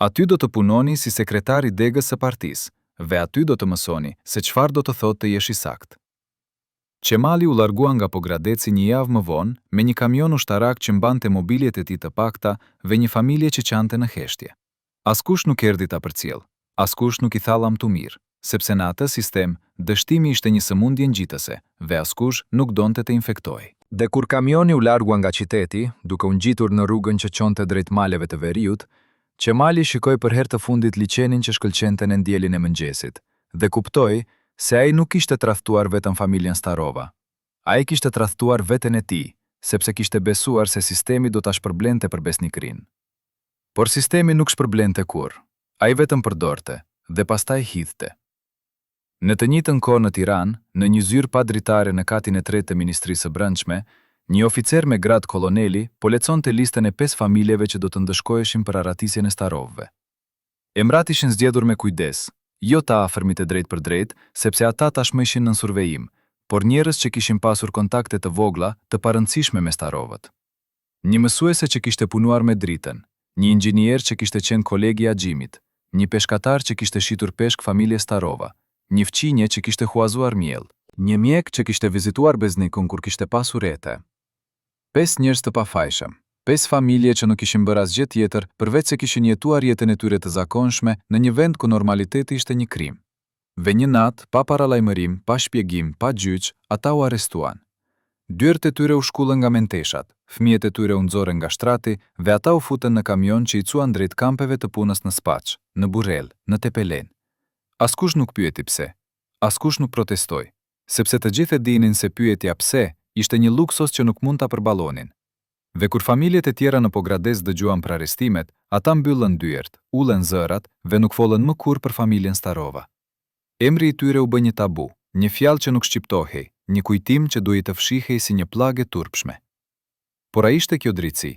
Aty do të punoni si sekretari degës së partisë, dhe aty do të mësoni se çfarë do të thotë të jesh i saktë." Qemali u largua nga Pogradeci një javë më vonë me një kamion ushtarak që mbante mobiljet e tij të pakta dhe një familje që qante në heshtje. Askush nuk erdhi ta përcjell, askush nuk i tha llamtu mirë, sepse në atë sistem dështimi ishte një sëmundje ngjitëse dhe askush nuk donte të infektojë. Dhe kur kamioni u largua nga qyteti, duke u ngjitur në rrugën që çonte drejt maleve të veriut, Qemali shikoi për herë të fundit liçenin që shkëlqente në dielin e mëngjesit dhe kuptoi se ai nuk kishte tradhtuar vetëm familjen Starova. Ai kishte tradhtuar veten e tij, sepse kishte besuar se sistemi do ta shpërblente për besnikërinë. Por sistemi nuk shpërblente kurrë. Ai vetëm përdorte dhe pastaj hidhte. Në të njëjtën kohë në Tiranë, në një zyrë padritare në katin e 3 të Ministrisë së Brendshme, një oficer me grad koloneli po leconte listën e 5 familjeve që do të ndëshkoheshin për aratisjen e Starovëve. Emrat ishin zgjedhur me kujdes, Jo të afërmit e drejt për drejt, sepse ata tashmë ishin në survejim, por njerëz që kishin pasur kontakte të vogla të parëndësishme me Starovët. Një mësuese që kishte punuar me dritën, një inxhinier që kishte qenë kolegi i Axhimit, një peshkatar që kishte shitur peshk familje Starova, një fqinje që kishte huazuar miell, një mjek që kishte vizituar Beznikun kur kishte pasur ete. 5 njerëz të pafajshëm, 5 familje që nuk ishin bërë asgjë tjetër përveç se kishin jetuar jetën e tyre të zakonshme në një vend ku normaliteti ishte një krim. Ve një natë, pa paralajmërim, pa shpjegim, pa gjyq, ata u arrestuan. Dyert e tyre u shkullën nga menteshat, fëmijët e tyre u nxorën nga shtrati dhe ata u futën në kamion që i cuan drejt kampeve të punës në Spaç, në Burrell, në Tepelen. Askush nuk pyeti pse, askush nuk protestoi, sepse të gjithë e dinin se pyetja pse ishte një luksos që nuk mund ta përballonin. Dhe kur familjet e tjera në Pogradec dëgjuan për arrestimet, ata mbyllën dyert, ullën zërat dhe nuk folën më kurrë për familjen Starova. Emri i tyre u bë një tabu, një fjalë që nuk shqiptohej, një kujtim që duhej të fshihej si një plagë e turpshme. Por a ishte kjo drejtësi?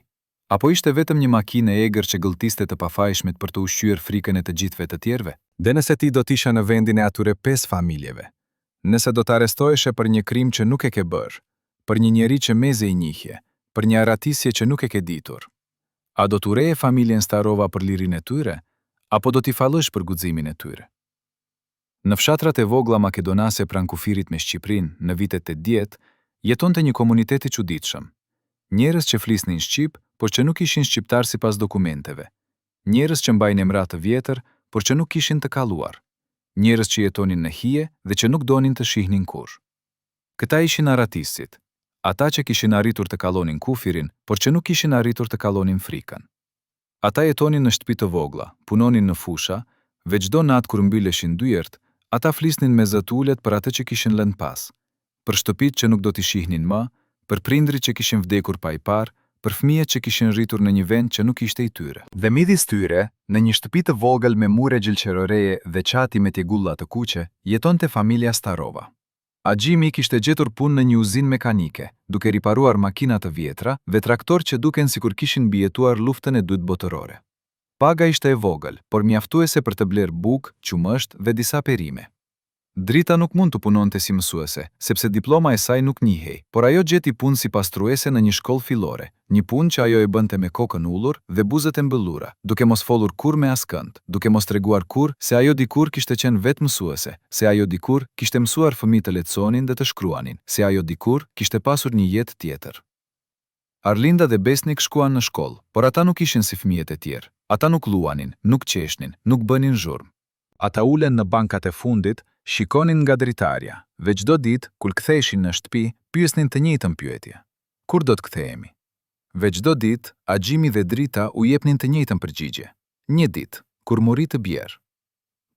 Apo ishte vetëm një makinë e egër që gëlltiste të pafajshmit për të ushqyer frikën e të gjithëve të tjerëve? Dhe nëse ti do t'isha në vendin e atyre 5 familjeve, nëse do të arrestoheshe për një krim që nuk e ke bërë, për një njeri që meze i njihje, për një aratisje që nuk e ke ditur, a do t'ureje familjen Starova për lirinë e tyre, apo do t'i falësh për guximin e tyre? Në fshatrat e vogla makedonase pranë kufirit me Shqipërinë, në vitet 80, jetonte një komunitet i çuditshëm. Njerëz që flisnin shqip, por që nuk ishin shqiptar sipas dokumenteve. Njerëz që mbajnë emra të vjetër, por që nuk kishin të kalluar. Njerëz që jetonin në hije dhe që nuk donin të shihnin kurrë. Këta ishin aratisit, ata që kishin arritur të kallonin kufirin, por që nuk kishin arritur të kallonin frikën. Ata jetonin në shtëpi të vogla, punonin në fusha, dhe çdo natë kur mbyleshin dyert, ata flisnin me zë të ulët për atë që kishin lënë pas, për shtëpitë që nuk do t'i shihnin më, për prindrit që kishin vdekur pa i parë, për fëmijët që kishin rritur në një vend që nuk ishte i tyre. Dhe midis tyre, në një shtëpi të vogël me mure gjelqeroreje dhe qati me tjegulla të kuqe, jetonte familja Starova. Axhimi kishte gjetur punë në një uzinë mekanike, duke riparuar makina të vjetra dhe traktor që duken sikur kishin mbijetuar luftën e dytë botërore. Paga ishte e vogël, por mjaftuese për të blerë bukë, qumësht dhe disa perime. Drita nuk mund të punonte si mësuese, sepse diploma e saj nuk njihej, por ajo gjeti punë si pastruese në një shkollë fillore, një punë që ajo e bënte me kokën ullur dhe buzët e mbëllura, duke mos folur kur me askënd, duke mos treguar kur se ajo dikur kishte qenë vetë mësuese, se ajo dikur kishte mësuar fëmijë të lexonin dhe të shkruanin, se ajo dikur kishte pasur një jetë tjetër. Arlinda dhe Besnik shkuan në shkollë, por ata nuk ishin si fëmijët e tjerë. Ata nuk luanin, nuk qeshnin, nuk bënin zhurmë. Ata ulen në bankat e fundit, shikonin nga dritarja, dhe çdo ditë, kur ktheheshin në shtëpi, pyesnin të njëjtën pyetje. Kur do të kthehemi? Dhe çdo ditë, Axhimi dhe Drita u jepnin të njëjtën përgjigje. Një ditë, kur muri të bjerë.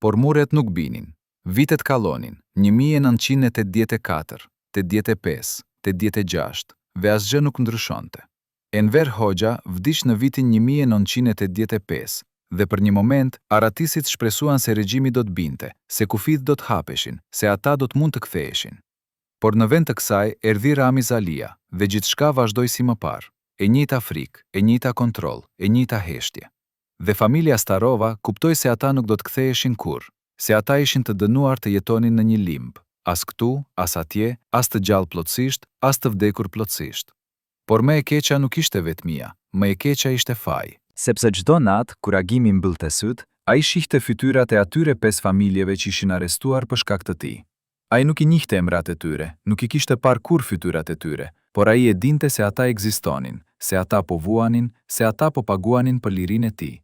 Por muret nuk binin. Vitet kallonin, 1984, 85, 86, dhe asgjë nuk ndryshonte. Enver Hoxha vdiq në vitin 1985 dhe për një moment aratisit shpresuan se regjimi do të binte, se kufit do të hapeshin, se ata do të mund të ktheheshin. Por në vend të kësaj erdhi Ramiz Alia dhe gjithçka vazhdoi si më parë, e njëjta frikë, e njëjta kontroll, e njëjta heshtje. Dhe familja Starova kuptoi se ata nuk do të ktheheshin kurrë, se ata ishin të dënuar të jetonin në një limb, as këtu, as atje, as të gjallë plotësisht, as të vdekur plotësisht. Por më e keqja nuk ishte vetmia, më e keqja ishte faji. Sepse çdo natë, kur Agimi mbyllte syt, ai shihte fytyrat e atyre 5 familjeve që ishin arrestuar për shkak të tij. Ai nuk i njihte emrat e tyre, nuk i kishte parë kurrë fytyrat e tyre, por ai e dinte se ata ekzistonin, se ata po vuanin, se ata po paguanin për lirinë e tij.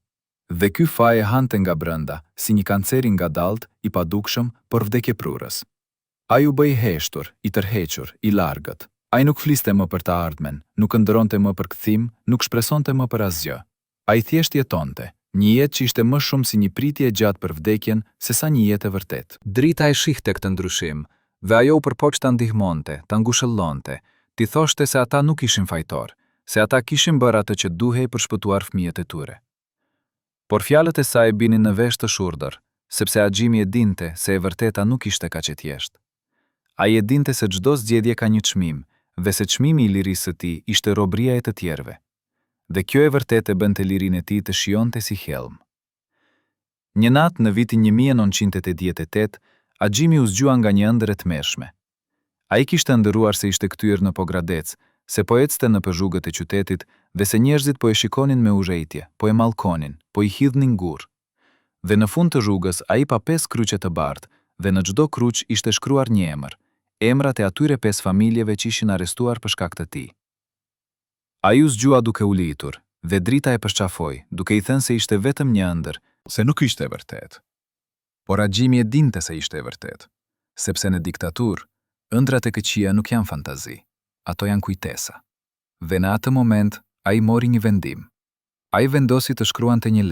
Dhe ky faj e hante nga brenda, si një kancer i ngadalt, i padukshëm, por vdekjeprurës. Ai u bë i heshtur, i tërhequr, i largët. Ai nuk fliste më për të ardhmen, nuk ëndronte më për kthim, nuk shpresonte më për asgjë. Ai thjesht jetonte, një jetë që ishte më shumë si një pritje gjatë për vdekjen se sa një jetë e vërtet. Drita e shihte këtë ndryshim, dhe ajo u përpoq ta ndihmonte, ta ngushëllonte, t'i thoshte se ata nuk ishin fajtor, se ata kishin bërë atë që duhej për shpëtuar fëmijët e tyre. Por fjalët e saj binin në vesh të shurdër, sepse Axhimi e dinte se e vërteta nuk ishte kaq e thjeshtë. Ai e dinte se çdo zgjedhje ka një çmim, dhe se çmimi i lirisë së tij ishte robëria e të tjerëve. Dhe kjo e vërtetë e bënte lirinë e tij të shionte si helm. Një natë në vitin 1988, Agjimi u zgjua nga një ëndër e tmerrshme. Ai kishte ndëruar se ishte kthyer në Pogradec, se po ecte në rrugët e qytetit dhe se njerëzit po e shikonin me urrëtie, po e mallkonin, po i hidhnin gur. Dhe në fund të rrugës ai pa 5 kryqe të bardhë dhe në çdo kryq ishte shkruar një emër, emrat e atyre 5 familjeve që ishin arrestuar për shkak të tij. Ai u zgjua duke u litur dhe drita e përçafoi, duke i thënë se ishte vetëm një ëndër, Se nuk ishte e vërtet. Por Agjimi e dinte se ishte e vërtet, sepse në diktaturë, ëndrat e këqija nuk janë fantazi, ato janë kujtesa. Dhe në atë moment, ai mori një vendim. Ai vendosi të shkruante një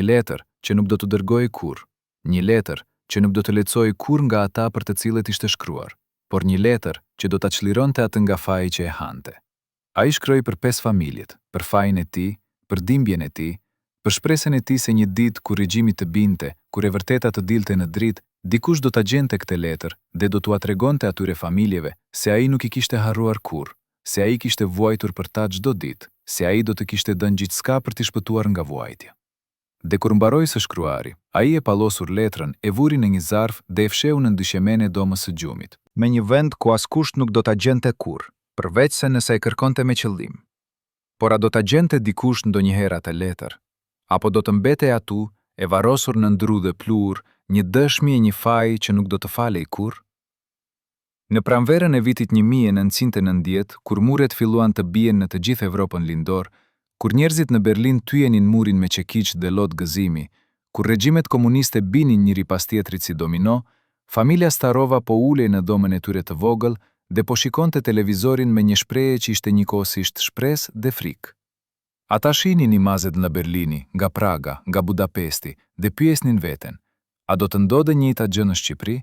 letër që nuk do të dërgojë kurrë, një letër që nuk do të lexojë kurrë nga ata për të cilët ishte shkruar, por një letër që do ta çlironte atë nga faji që e hante. Ai shkroi për 5 familjet, për fajin e tij, për dhimbjen e tij, për shpresën e tij se një ditë kur regjimi të binte, kur e vërteta të dilte në dritë, dikush do ta gjente këtë letër dhe do t'ua tregonte atyre familjeve se ai nuk i kishte harruar kurrë, se ai kishte vuajtur për ta çdo ditë, se ai do të kishte dhënë gjithçka për t'i shpëtuar nga vuajtja. Dhe kur mbaroi së shkruari, ai e pallosur letrën, e vuri në një zarf dhe e fsheu në dyqemen e domës së gjumit, me një vend ku askush nuk do ta gjente kurrë, përveç se nëse e kërkonte me qëllim. Por a do ta gjente dikush ndonjëherë atë letër? Apo do të mbetej atu, e varrosur në ndru dhe plur, një dëshmi e një faj që nuk do të falej kurrë? Në pranverën e vitit 1990, kur muret filluan të bien në të gjithë Evropën lindor, kur njerëzit në Berlin tyenin murin me çekiç dhe lot gëzimi, kur regjimet komuniste binin njëri pas tjetrit si domino, familja Starova po ulej në dhomën e tyre të vogël dhe po shikonte televizorin me një shprehje që ishte njëkohësisht shpresë dhe frikë. Ata shihnin imazet nga Berlini, nga Praga, nga Budapesti dhe pyesnin veten: a do të ndodhe njëjta gjë në Shqipëri?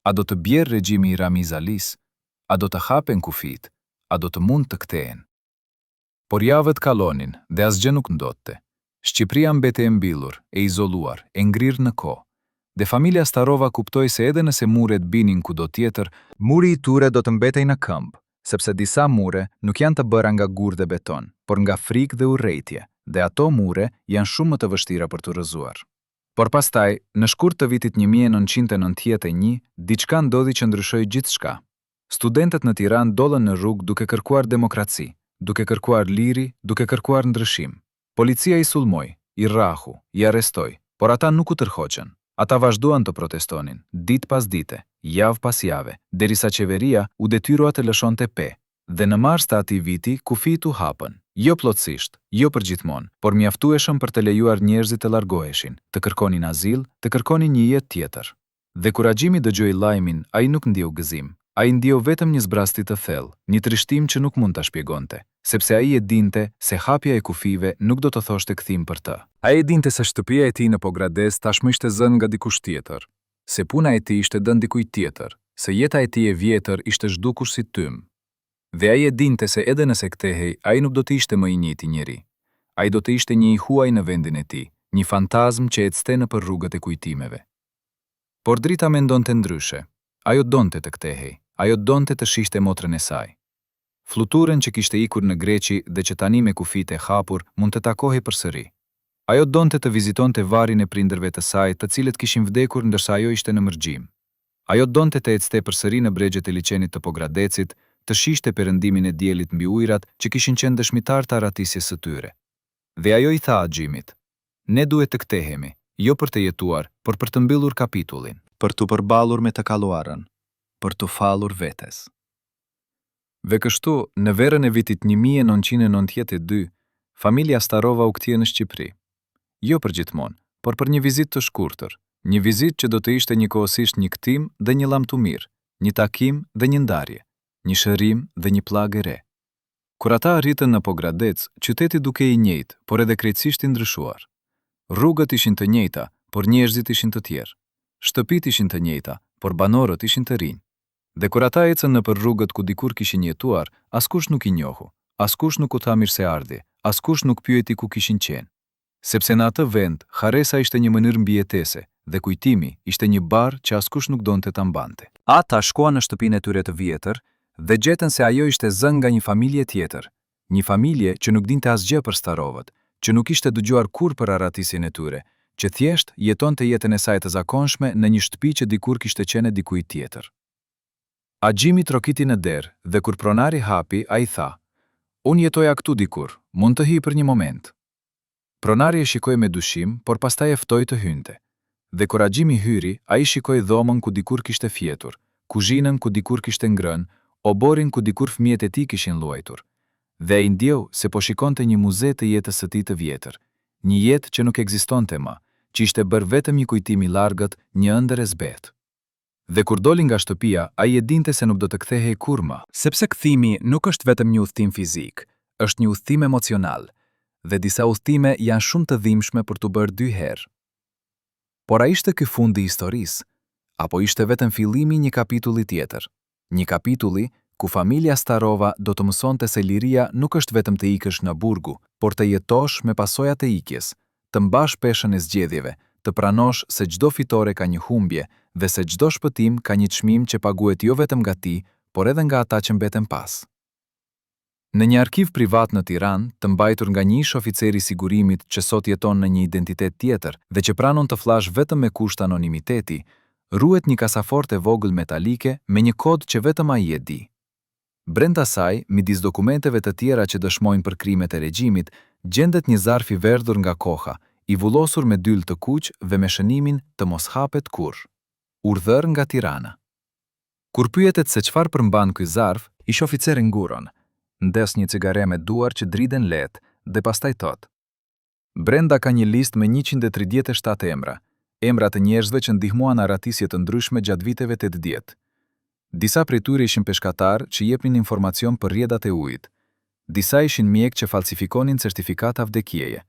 A do të bjerë regjimi i Ramiz Alis? A do të hapen kufit? A do të mund të kthehen? Por javët kalonin dhe asgjë nuk ndodhte. Shqipëria mbetej e mbyllur, e izoluar, e ngrirë në kohë. Dhe familja Starova kuptoi se edhe nëse muret binin kudo tjetër, muri i tyre do të mbetej në këmbë, sepse disa mure nuk janë të bëra nga gur dhe beton, por nga frikë dhe urrëtie, dhe ato mure janë shumë më të vështira për të rrëzuar. Por pastaj, në shkurt të vitit 1991, diçka ndodhi që ndryshoi gjithçka. Studentët në Tiranë dollën në rrugë duke kërkuar demokraci, duke kërkuar liri, duke kërkuar ndryshim. Policia i sulmoi, i rrahu, i arrestoi, por ata nuk u tërhoqën. Ata vazhduan të protestonin, ditë pas dite, javë pas jave, derisa qeveria u detyrua të lëshonte pe. Dhe në mars të atij viti, kufijt u hapën, jo plotësisht, jo përgjithmonë, por mjaftueshëm për të lejuar njerëzit të largoheshin, të kërkonin azil, të kërkonin një jetë tjetër. Dhe kur Agjimi dëgjoi lajmin, ai nuk ndieu gëzim. Ai ndieu vetëm një zbrasje të thellë, një trishtim që nuk mund ta shpjegonte, sepse ai e dinte se hapja e kufive nuk do të thoshte kthim për të. Ai e dinte se shtëpia e tij në Pogradec tashmë ishte zënë nga dikush tjetër, se puna e tij ishte dhënë dikujt tjetër, se jeta e tij e vjetër ishte zhdukur si tym. Dhe ai e dinte se edhe nëse kthehej, ai nuk do të ishte më i njëjti njeri. Ai do të ishte një i huaj në vendin e tij, një fantazm që ecste nëpër rrugët e kujtimeve. Por drita mendonte ndryshe. Ajo donte të kthehej. Ajo donte të shihte motrën e saj. Fluturën që kishte ikur në Greqi dhe që tani me kufit e hapur mund të takohej përsëri. Ajo donte të vizitonte varin e prindërve të saj, të cilët kishin vdekur ndërsa ajo ishte në mërgjim. Ajo donte të ecte përsëri në bregjet e liçenit të Pogradecit, të shihte perëndimin e diellit mbi ujërat që kishin qenë dëshmitar të arratisjes së tyre. Dhe ajo i tha Agjimit: "Ne duhet të kthehemi, jo për të jetuar, por për të mbyllur kapitullin, për të përballur me të kaluarën, për të fallur vetes." Dhe kështu, në verën e vitit 1992, familja Starova u kthye në Shqipëri. Jo për gjithmonë, por për një vizitë të shkurtër, një vizitë që do të ishte njëkohësisht një kthim dhe një lamtumir, një takim dhe një ndarje, një shërim dhe një plagë e re. Kur ata arritën në Pogradec, qyteti dukej i njëjtë, por edhe krejtësisht i ndryshuar. Rrugët ishin të njëjta, por njerëzit ishin të tjerë. Shtëpitë ishin të njëjta, por banorët ishin të rinj. Dhe kur ata ecën nëpër rrugët ku dikur kishin jetuar, askush nuk i njohu, askush nuk u tha mirëseardhje, askush nuk pyeti ku kishin qenë. Sepse në atë vend, haresa ishte një mënyrë mbijetese dhe kujtimi ishte një barë që askush nuk donte ta mbante. Ata shkuan në shtëpinë e tyre të vjetër dhe gjetën se ajo ishte zënë nga një familje tjetër, një familje që nuk dinte asgjë për Starovët, që nuk ishte dëgjuar kurrë për arratisjen e tyre, që thjesht jeton të jetën e saj të zakonshme në një shtëpi që dikur kishte qenë dikujt tjetër. Agjimi trokiti në derë dhe kur pronari hapi, a i tha, unë jetoja këtu dikur, mund të hi për një moment. Pronari e shikoi me dyshim, por pastaj e ftoi të hynte. Dhe kur agjimi hyri, a i shikoi dhomën ku dikur kishte fjetur, kuzhinën ku dikur kishte ngrënë, oborin ku dikur fëmijët e tij kishin luajtur. Dhe ai ndjeu se po shikonte një muze të jetës së tij të vjetër, një jetë që nuk ekzistonte më, që ishte bërë vetëm një kujtim i largët, një ëndër e zbetë. Dhe kur doli nga shtëpia, ai e dinte se nuk do të kthehej kurrë më, sepse kthimi nuk është vetëm një udhtim fizik, është një udhtim emocional, dhe disa udhtime janë shumë të dhimbshme për t'u bërë dy herë. Por a ishte ky fundi i historisë, apo ishte vetëm fillimi një kapitulli tjetër? Një kapitulli ku familja Starova do të mësonte se liria nuk është vetëm të ikësh në burgu, por të jetosh me pasojat e ikjes, të mbash peshën e zgjedhjeve, të pranosh se çdo fitore ka një humbje dhe se çdo shpëtim ka një çmim që paguhet jo vetëm nga ti, por edhe nga ata që mbeten pas. Në një arkiv privat në Tiranë, të mbajtur nga një ish oficeri i sigurimit që sot jeton në një identitet tjetër dhe që pranon të flash vetëm me kusht anonimiteti, ruhet një kasafortë e vogël metalike me një kod që vetëm ai e di. Brenda saj, midis dokumenteve të tjera që dëshmojnë për krimet e regjimit, gjendet një zarf i verdhur nga koha, i vullosur me dyll të kuq dhe me shënimin të mos hapet kurrë. Urdhër nga Tirana. Kur pyetet se çfarë përmban ky zarf, ish oficeri nguron, ndes një cigare me duar që driden lehtë dhe pastaj thot: brenda ka një listë me 137 emra, emra të njerëzve që ndihmuan aratisje të ndryshme gjatë viteve 80. Disa prej tyre ishin peshkatar që jepnin informacion për rrjedat e ujit. Disa ishin mjek që falsifikonin certifikata vdekjeje.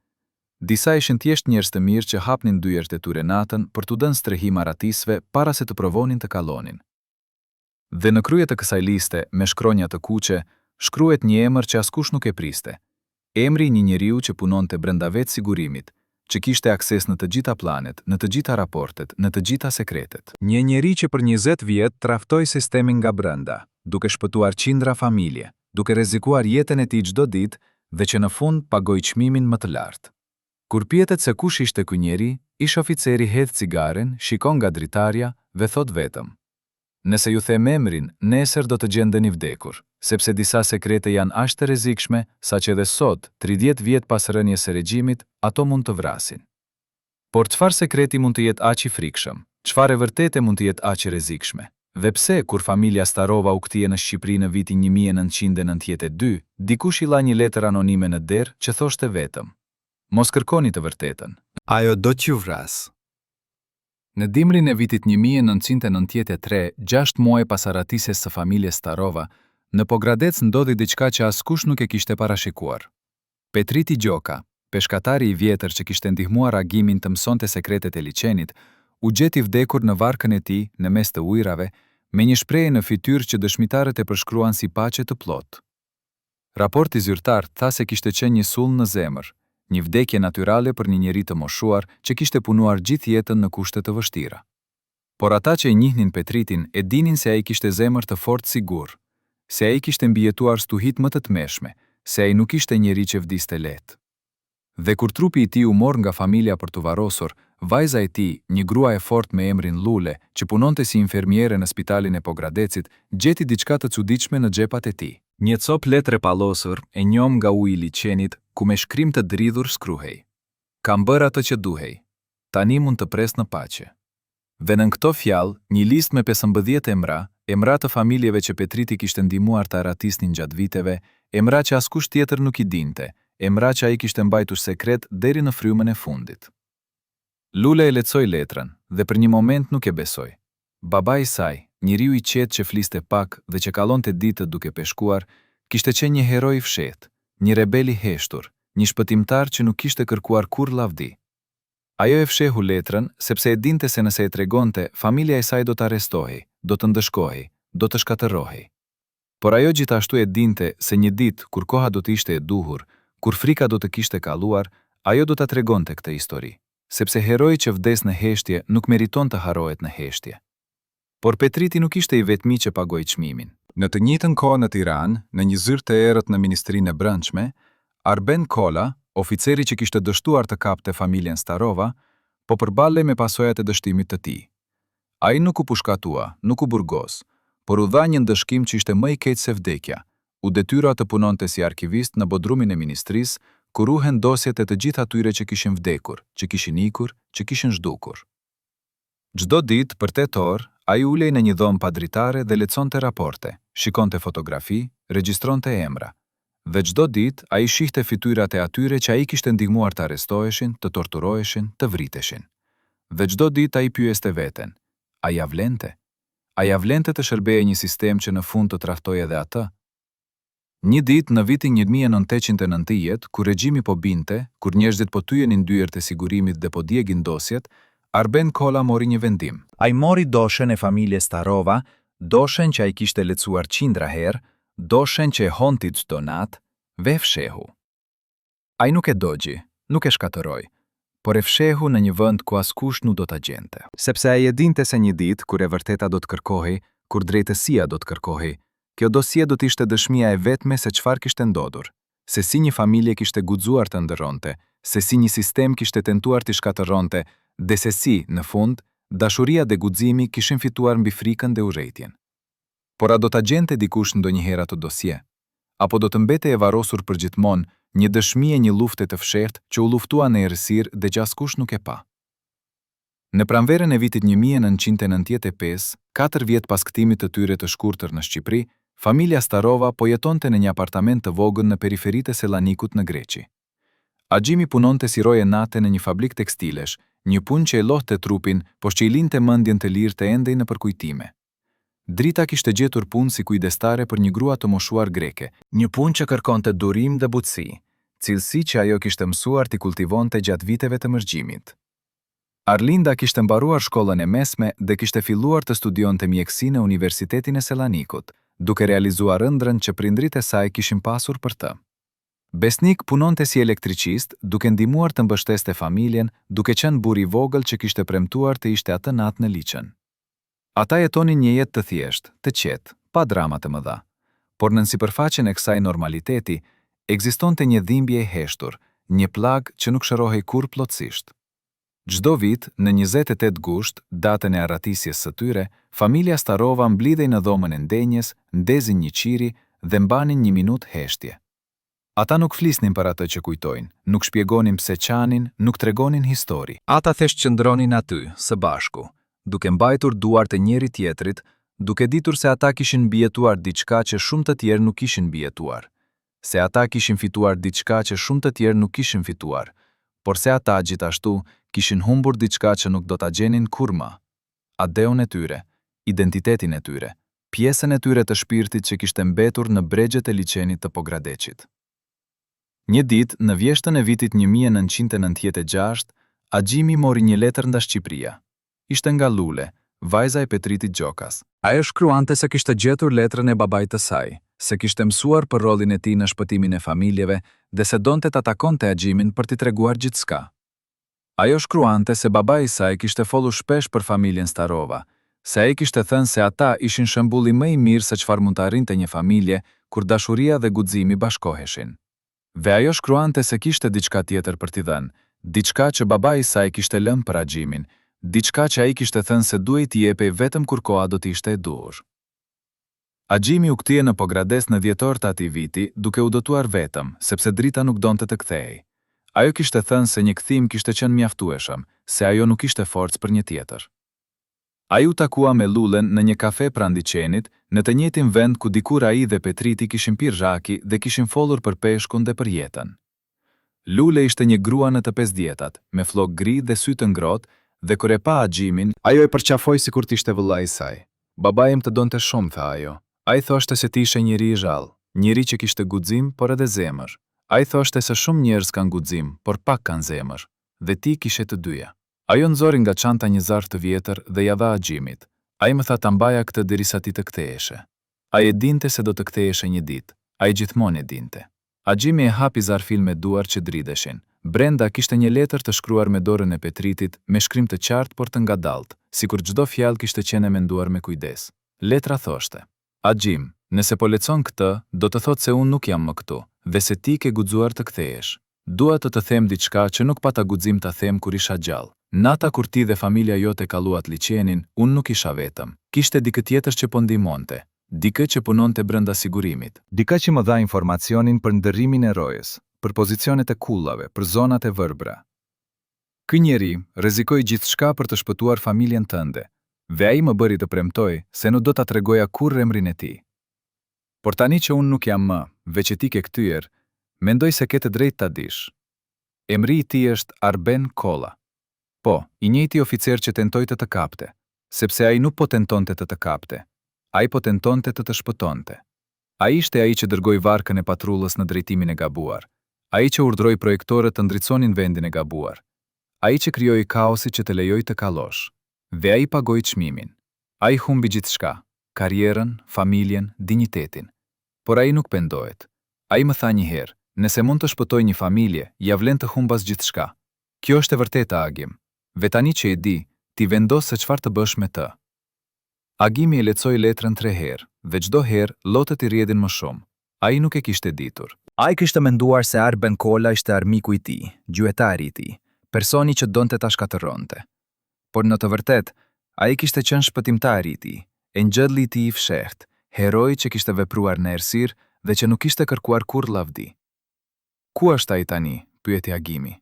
Disa ishin thjesht njerëz të mirë që hapnin dyert e tyre natën për t'u dhënë strehim aratisëve para se të provonin të kallonin. Dhe në krye të kësaj liste, me shkronja të kuqe, shkruhet një emër që askush nuk e priste. Emri i një njeriu që punonte brenda vetë sigurimit, që kishte akses në të gjitha planet, në të gjitha raportet, në të gjitha sekretet. Një njeri që për 20 vjet traftoi sistemin nga brenda, duke shpëtuar qindra familje, duke rrezikuar jetën e tij çdo ditë dhe që në fund pagoi çmimin më të lartë. Kur pyetet se kush ishte ky njeri, ish oficeri hedh cigaren, shikon nga dritarja dhe thot vetëm: nëse ju them emrin, nesër do të gjendeni vdekur, sepse disa sekrete janë aq të rrezikshme saqë edhe sot, 30 vjet pas rënies së regjimit, ato mund të vrasin. Por çfarë sekreti mund të jetë aq i frikshëm? Çfarë e vërtetë mund të jetë aq e rrezikshme? Dhe pse kur familja Starova u kthye në Shqipëri në vitin 1992, dikush i la një letër anonime në derë që thoshte vetëm: mos kërkoni të vërtetën. Ajo do t'ju vras. Në dimrin e vitit 1993, 6 muaj pas aratisjes së familjes Starova, në Pogradec ndodhi diçka që askush nuk e kishte parashikuar. Petriti Gjoka, peshkatari i vjetër që kishte ndihmuar agimin të mësonte sekretet e liçenit, u gjeti vdekur në varkën e tij në mes të ujrave, me një shprehje në fytyrë që dëshmitarët e përshkruan si paqe të plotë. Raporti zyrtar tha se kishte qenë një sull në zemër, një vdekje natyrale për një njeri të moshuar që kishte punuar gjithë jetën në kushte të vështira. Por ata që e njihnin Petritin e dinin se ai kishte zemër të fortë sigur, se ai kishte mbijetuar stuhit më të tmeshme, se ai nuk ishte njeri që vdiste lehtë. Dhe kur trupi i tij u mor nga familja për t'u varrosur, vajza e tij, një grua e fortë me emrin Lule, që punonte si infermiere në spitalin e Pogradecit, gjeti diçka të çuditshme në xhepat e tij. Një cop letre pallosur e njom nga uji i liçenit, ku me shkrim të dridhur shkruhej: kam bërë atë që duhej. Tani mund të pres në paqe. Dhe në këto fjalë, një listë me 15 emra, emra të familjeve që Petriti kishte ndihmuar të aratisnin gjatë viteve, emra që askush tjetër nuk i dinte, emra që ai kishte mbajtur sekret deri në frymën e fundit. Lule e lexoi letrën dhe për një moment nuk e besoi. Babai i saj, njeriu i qetë që fliste pak dhe që kallonte ditët duke peshkuar, kishte qenë një hero i fshehtë, një rebel i heshtur, një shpëtimtar që nuk kishte kërkuar kurrë lavdi. Ajo e fshehu letrën sepse e dinte se nëse e tregonte, familja e saj do të arrestohej, do të ndëshkohej, do të shkatërrohej. Por ajo gjithashtu e dinte se një ditë kur koha do të ishte e duhur, kur frika do të kishte kalluar, ajo do ta tregonte këtë histori, sepse heroi që vdes në heshtje nuk meriton të harrohet në heshtje. Por Petriti nuk ishte i vetmi që pagoi çmimin. Në të njëjtën kohë në Tiranë, në një zyrë të errët në Ministrinë e Brendshme, Arben Kola, oficeri që kishte dështuar të kapte familjen Starova, po përballej me pasojat e dështimit të tij. Ai nuk u pushkatua, nuk u burgos, por u dha një ndëshkim që ishte më i keq se vdekja. U detyra të punonte si arkivist në bodrumin e ministrisë, ku ruhen dosjet e të gjithë atyre që kishin vdekur, që kishin ikur, që kishin zhdukur. Çdo ditë për 8 orë, ai ulej në një dhomë padritare dhe leconte raporte, shikonte fotografi, regjistronte emra. Dhe çdo ditë ai shihte fytyrat e atyre që ai kishte ndihmuar të arrestoheshin, të torturoheshin, të vriteshin. Dhe çdo ditë ai pyeste veten, a ja vlente? A ja vlente të shërbeje një sistem që në fund të tradhtojë edhe atë? Një ditë në vitin 1890, kur regjimi po binte, kur njerëzit po tyenin dyert e sigurimit dhe po djegin dosjet, Arben Kolla mori një vendim. Ai mori doshen e familjes Starova, doshen që ai kishte lecuar qindra herë, doshen që e honti çdo natë, ve fshehu. Ai nuk e dogji, nuk e shkatëroi, por e fshehu në një vend ku askush nuk do ta gjente. Sepse ai e dinte se një ditë kur e vërteta do të kërkohej, kur drejtësia do të kërkohej, kjo dosie do të ishte dëshmia e vetme se çfarë kishte ndodhur, se si një familje kishte guxuar të ndërronte, se si një sistem kishte tentuar të shkatërronte, dhe se si, në fund, dashuria dhe guximi kishin fituar mbi frikën dhe urrëtitjen. Por a do ta gjente dikush ndonjëherë ato dosje? Apo do të mbetej e varrosur përgjithmonë një dëshmi e një lufte të fshehtë që u luftua në errësirë dhe që askush nuk e pa? Në pranverën e vitit 1995, 4 vjet pas kthimit të tyre të shkurtër në Shqipëri, familja Starova po jetonte në një apartament të vogël në periferitë e Selanikut në Greqi. Agjimi punonte si roje nate në një fabrik tekstilesh, një punë që e lohte trupin, por që i linte mendjen të lirë të endej në përkujtime. Drita kishte gjetur punë si kujdestare për një grua të moshuar greke, një punë që kërkonte durim dhe butësi, cilësi që ajo kishte mësuar t'i kultivonte gjatë viteve të mërgjimit. Arlinda kishte mbaruar shkollën e mesme dhe kishte filluar të studionte mjeksi në Universitetin e Selanikut, duke realizuar ëndrrën që prindrit e saj kishin pasur për të. Besnik punonte si elektricist, duke ndihmuar të mbështeste familjen, duke qenë burr i vogël që kishte premtuar të ishte atë natë në liçen. Ata jetonin një jetë të thjeshtë, të qetë, pa drama të mëdha. Por në sipërfaqen e kësaj normaliteti, ekzistonte një dhimbje e heshtur, një plag që nuk shërohej kurrë plotësisht. Çdo vit, në 28 gusht, datën e arratisjes së tyre, familja Starova mblidhej në dhomën e ndenjes, ndezin një qiri dhe mbanin një minutë heshtje. Ata nuk flisnin për atë që kujtojnë, nuk shpjegonin pse qanin, nuk tregonin histori. Ata thjesht qëndronin aty, së bashku, duke mbajtur duart e njëri tjetrit, duke ditur se ata kishin mbijetuar diçka që shumë të tjerë nuk kishin mbijetuar, se ata kishin fituar diçka që shumë të tjerë nuk kishin fituar, por se ata gjithashtu kishin humbur diçka që nuk do ta gjenin kurrë më. Adeun e tyre, identitetin e tyre, pjesën e tyre të shpirtit që kishte mbetur në bregjet e liçenit të Pogradeqit. Një ditë, në vjeshtën e vitit 1996, Agjimi mori një letër nga Shqipëria. Ishte nga Lule, vajza e Petritit Gjokas. Ajo shkruante se kishte gjetur letrën e babait të saj, se kishte mësuar për rolin e tij në shpëtimin e familjeve dhe se donte ta takonte Agjimin për t'i treguar gjithçka. Ajo shkruante se babai i saj kishte folur shpesh për familjen Starova, se ai kishte thënë se ata ishin shembulli më i mirë se çfarë mund të arrinte një familje kur dashuria dhe guximi bashkoheshin. Dhe ajo shkruante se kishte diçka tjetër për t'i dhënë, diçka që babai i saj kishte lënë për Agjimin, diçka që ai kishte thënë se duhej t'i jepej vetëm kur koha do të ishte e duhur. Agjimi u kthye në Pogrades në dhjetor të atij viti, duke u dëtuar vetëm, sepse drita nuk donte të kthehej. Ajo kishte thënë se një kthim kishte qenë mjaftueshëm, se ajo nuk kishte forcë për një tjetër. Ai u takua me Lulen në një kafe pranë liçenit, në të njëjtin vend ku dikur ai dhe Petriti kishin pirë raki dhe kishin folur për peshkun dhe për jetën. Lule ishte një grua në të 50-tat, me flokë gri dhe sy të ngrohtë, dhe kur e pa Agjimin, ajo e përqafoi sikur të ishte vëllai i saj. Babai im të donte shumë, tha ajo. Ai thoshte se ti ishe njeri i rrallë, njeri që kishte guxim, por edhe zemër. Ai thoshte se shumë njerëz kanë guxim, por pak kanë zemër, dhe ti kishe të dyja. Ajo nxori nga çanta një zarf të vjetër dhe ja dha Agjimit. Ai më tha ta mbaja këtë derisa ti të ktheheshe. Ai e dinte se do të ktheheshe një ditë. Ai gjithmonë e dinte. Agjimi e hapi zarfin me duar që dridheshin. Brenda kishte një letër të shkruar me dorën e Petritit, me shkrim të qartë por të ngadaltë, sikur çdo fjalë kishte qenë menduar me kujdes. Letra thoshte: Agjim, nëse po lexon këtë, do të thotë se unë nuk jam më këtu, dhe se ti ke guxuar të kthehesh. Dua të them diçka që nuk pata guxim ta them kur isha gjallë. Nata kur ti dhe familja jote kaluat liçenin, unë nuk isha vetëm. Kishte dikë tjetër që po ndihmonte, dikë që punonte brenda sigurimit. Dikë që më dha informacionin për ndërrimin e rojës, për pozicionet e kullave, për zonat e vërbra. Ky njeri rrezikoi gjithçka për të shpëtuar familjen tënde, dhe ai më bëri të premtoj se nuk do ta tregoja kurrë emrin e tij. Por tani që unë nuk jam më, veç e ti ke kthyer, mendoj se ke të drejtë ta dish. Emri i tij është Arben Kolla. Po, i njëjti oficer që tentoi të kapte, sepse ai nuk po tentonte të kapte. Ai po tentonte të shpëtonte. Ai ishte ai që dërgoi varkën e patrullës në drejtimin e gabuar. Ai që urdhroi projektorët të ndriconin vendin e gabuar. Ai që krijoi kaosin që të lejoi të kallosh. Dhe ai pagoi çmimin. Ai humbi gjithçka, karrierën, familjen, dinjitetin. Por ai nuk pendohet. Ai më tha një herë, nëse mund të shpëtoj një familje, ja vlen të humbas gjithçka. Kjo është e vërteta, Agim. Ve tani që e di, ti vendos se çfarë të bësh me të. Agimi e lexoi letrën 3 herë, dhe çdo herë lotët i rrjedhin më shumë. Ai nuk e kishte ditur. Ai kishte menduar se Arben Kolla ishte armiku i tij, gjuetari i tij, personi që donte ta shkatërronte. Por në të vërtetë, ai kishte qenë shpëtimtari i tij, engjëlli i tij i fshehtë, heroi që kishte vepruar në errësirë dhe që nuk kishte kërkuar kurrë lavdi. Ku është ai tani? Pyeti Agimi.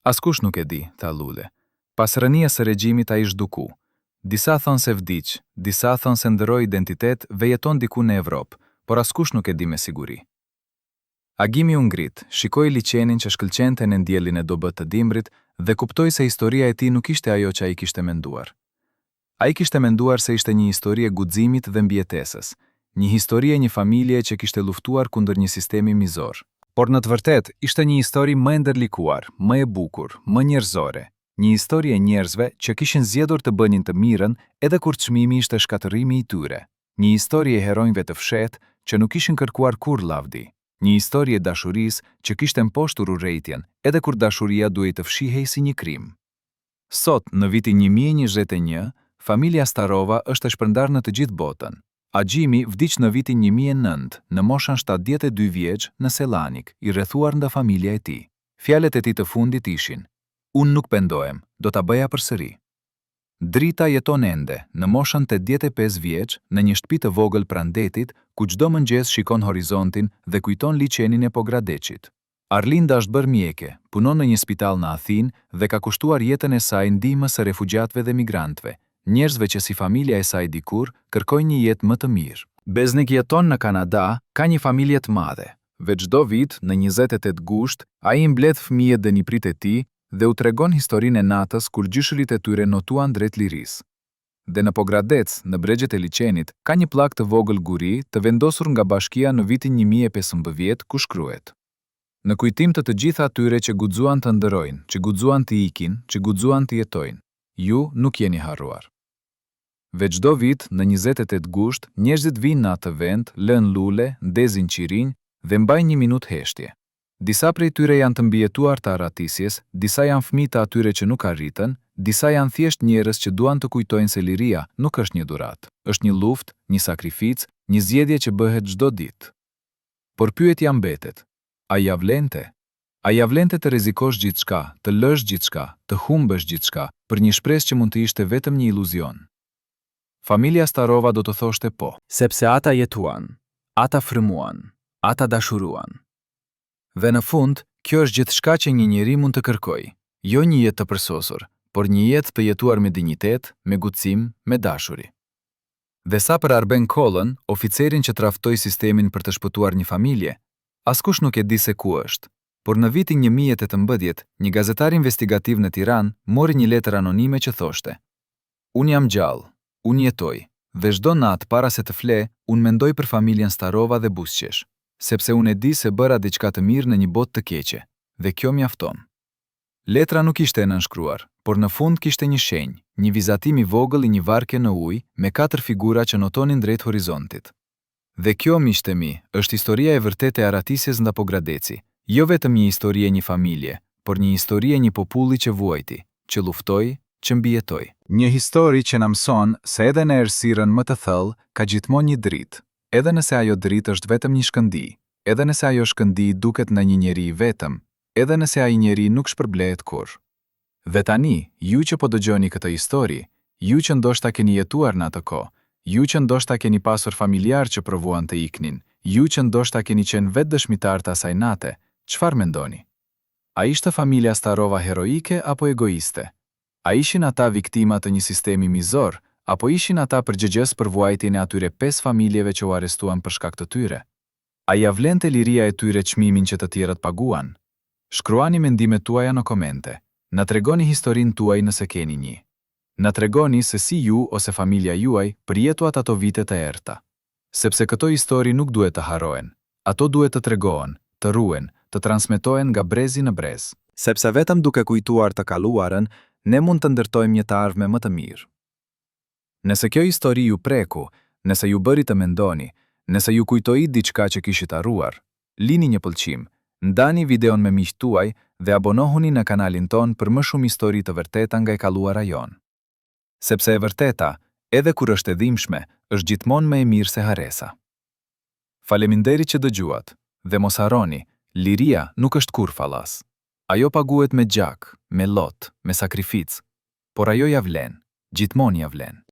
Askush nuk e di, tha Lule. Pas rënies së regjimit ai zhduku. Disa thonë se vdiq, disa thonë se ndëroi identitet dhe jeton diku në Evropë, por askush nuk e di me siguri. Agimi u ngrit, shikoi liçenin që shkëlqente në diellin e dobët të dimrit dhe kuptoi se historia e tij nuk ishte ajo që ai kishte menduar. Ai kishte menduar se ishte një histori e guximit dhe mbijetesës, një histori e një familje që kishte luftuar kundër një sistemi mizor. Por në të vërtetë ishte një histori më e ndërlikuar, më e bukur, më njerëzore, një histori e njerëzve që kishin zgjedhur të bënin të mirën edhe kur çmimi ishte shkatërrimi i tyre, një histori e heronjve të fshehtë që nuk kishin kërkuar kurrë lavdi, një histori e dashurisë që kishte mposhtur urrejtjen edhe kur dashuria duhej të fshihej si një krim. Sot, në vitin 1121, familja Starova është e shpërndarë në të gjithë botën. Agimi vdiq në vitin 1009, në moshën 72 vjeç në Selanik, i rrethuar nga familja e tij. Fjalët e tij të fundit ishin: "Unë nuk pendohem, do ta bëja përsëri." Drita jeton ende, në moshën 85 vjeç, në një shtëpi të vogël pranë detit, ku çdo mëngjes shikon horizontin dhe kujton liçenin e Pogradeçit. Arlinda është bërë mjeke, punon në një spital në Athinë dhe ka kushtuar jetën e saj ndihmës së refugjatëve dhe migrantëve, njerëzve që si familja e saj dikur kërkojnë një jetë më të mirë. Beznik jeton në Kanada, ka një familje të madhe. Ve çdo vit, në 28 gusht, ai i mbledh fëmijët dhe niprit e tij dhe u tregon historinë e natës kur gjyshurit e tyre notuan drejt lirisë. Dhe në Pogradec, në bregjet e liçenit, ka një pllak të vogël guri të vendosur nga bashkia në vitin 1015 ku shkruhet: "Në kujtim të gjitha atyre që guxuan të ndërojnë, që guxuan të ikin, që guxuan të jetojnë, ju nuk jeni harruar." Ve çdo vit, në 28 gusht, njerëzit vinë në atë vend, lën lule, ndezin qirinj dhe mbajnë një minutë heshtje. Disa prej tyre janë të mbijetuar të arratisjes, disa janë fëmijë të atyre që nuk arritën, disa janë thjesht njerëz që duan të kujtojnë se liria nuk është një dhuratë, është një luftë, një sakrificë, një zgjedhje që bëhet çdo ditë. Por pyetja mbetet: a ja vlente? A ja vlente të rrezikosh gjithçka, të lësh gjithçka, të humbësh gjithçka për një shpresë që mund të ishte vetëm një iluzion? Familja Starova do të thoshte po, sepse ata jetuan, ata frymëuan, ata dashuruan. Dhe në fund, kjo është gjithçka që një njeri mund të kërkojë, jo një jetë të përsosur, por një jetë të jetuar me dinjitet, me gutësim, me dashuri. Dhe sa për Arben Kollën, oficerin që traftoi sistemin për të shpëtuar një familje, askush nuk e di se ku është, por në vitin 1018, një gazetar investigativ në Tiranë mori një letër anonime që thoshte: "Unë jam gjallë, unë jetoj, dhe çdo natë para se të fle, unë mendoj për familjen Starova dhe buzëqesh, sepse unë e di se bëra diçka të mirë në një botë të keqe, dhe kjo mjafton." Letra nuk ishte e nënshkruar, por në fund kishte një shenjë, një vizatim i vogël i një varke në ujë me 4 figura që notonin drejt horizontit. Dhe kjo, miqtë mi, është historia e vërtetë e arratisjes nga Pogradeci, jo vetëm një histori e një familje, por një histori e një populli që vuajti, që luftoi, që mbijetoi. Një histori që na mëson se edhe në errësirën më të thellë ka gjithmonë një dritë, edhe nëse ajo dritë është vetëm një shkëndij, edhe nëse ajo shkëndij duket në një njeri vetëm, edhe nëse ai njeri nuk shpërblehet kurrë. Dhe tani, ju që po dëgjoni këtë histori, ju që ndoshta keni jetuar në atë kohë, ju që ndoshta keni pasur familjar që provuan të iknin, ju që ndoshta keni qenë vetë dëshmitar të asaj nate, çfarë mendoni? A ishte familja Starova heroike apo egoiste? A ishin ata viktima të një sistemi mizor, apo ishin ata përgjegjës për vuajtjen e atyre 5 familjeve që u arrestuan për shkak të tyre? A ja vlente liria e tyre çmimin që të tjerët paguan? Shkruani mendimet tuaja në komente. Na tregoni historinë tuaj nëse keni një. Na tregoni se si ju ose familja juaj përjetuat ato vite të errta. Sepse këto histori nuk duhet të harrohen. Ato duhet të tregohen, të ruhen, të transmetohen nga brezi në brez. Sepse vetëm duke kujtuar të kaluarën, ne mund të ndërtojmë një të ardhme më të mirë. Nëse kjo histori ju preku, nëse ju bëri të mendoni, nëse ju kujtoi diçka që kishit harruar, lini një pëlqim, ndani videon me miqtë tuaj dhe abonohuni në kanalin ton për më shumë histori të vërteta nga e kaluara jon. Sepse e vërteta, edhe kur është e dhimbshme, është gjithmonë më e mirë se haresa. Faleminderit që dëgjuat, dhe mos harroni, liria nuk është kur fallas. Ajo paguhet me gjak, me lot, me sakrificë, por ajo ja vlen, gjithmonë ja vlen.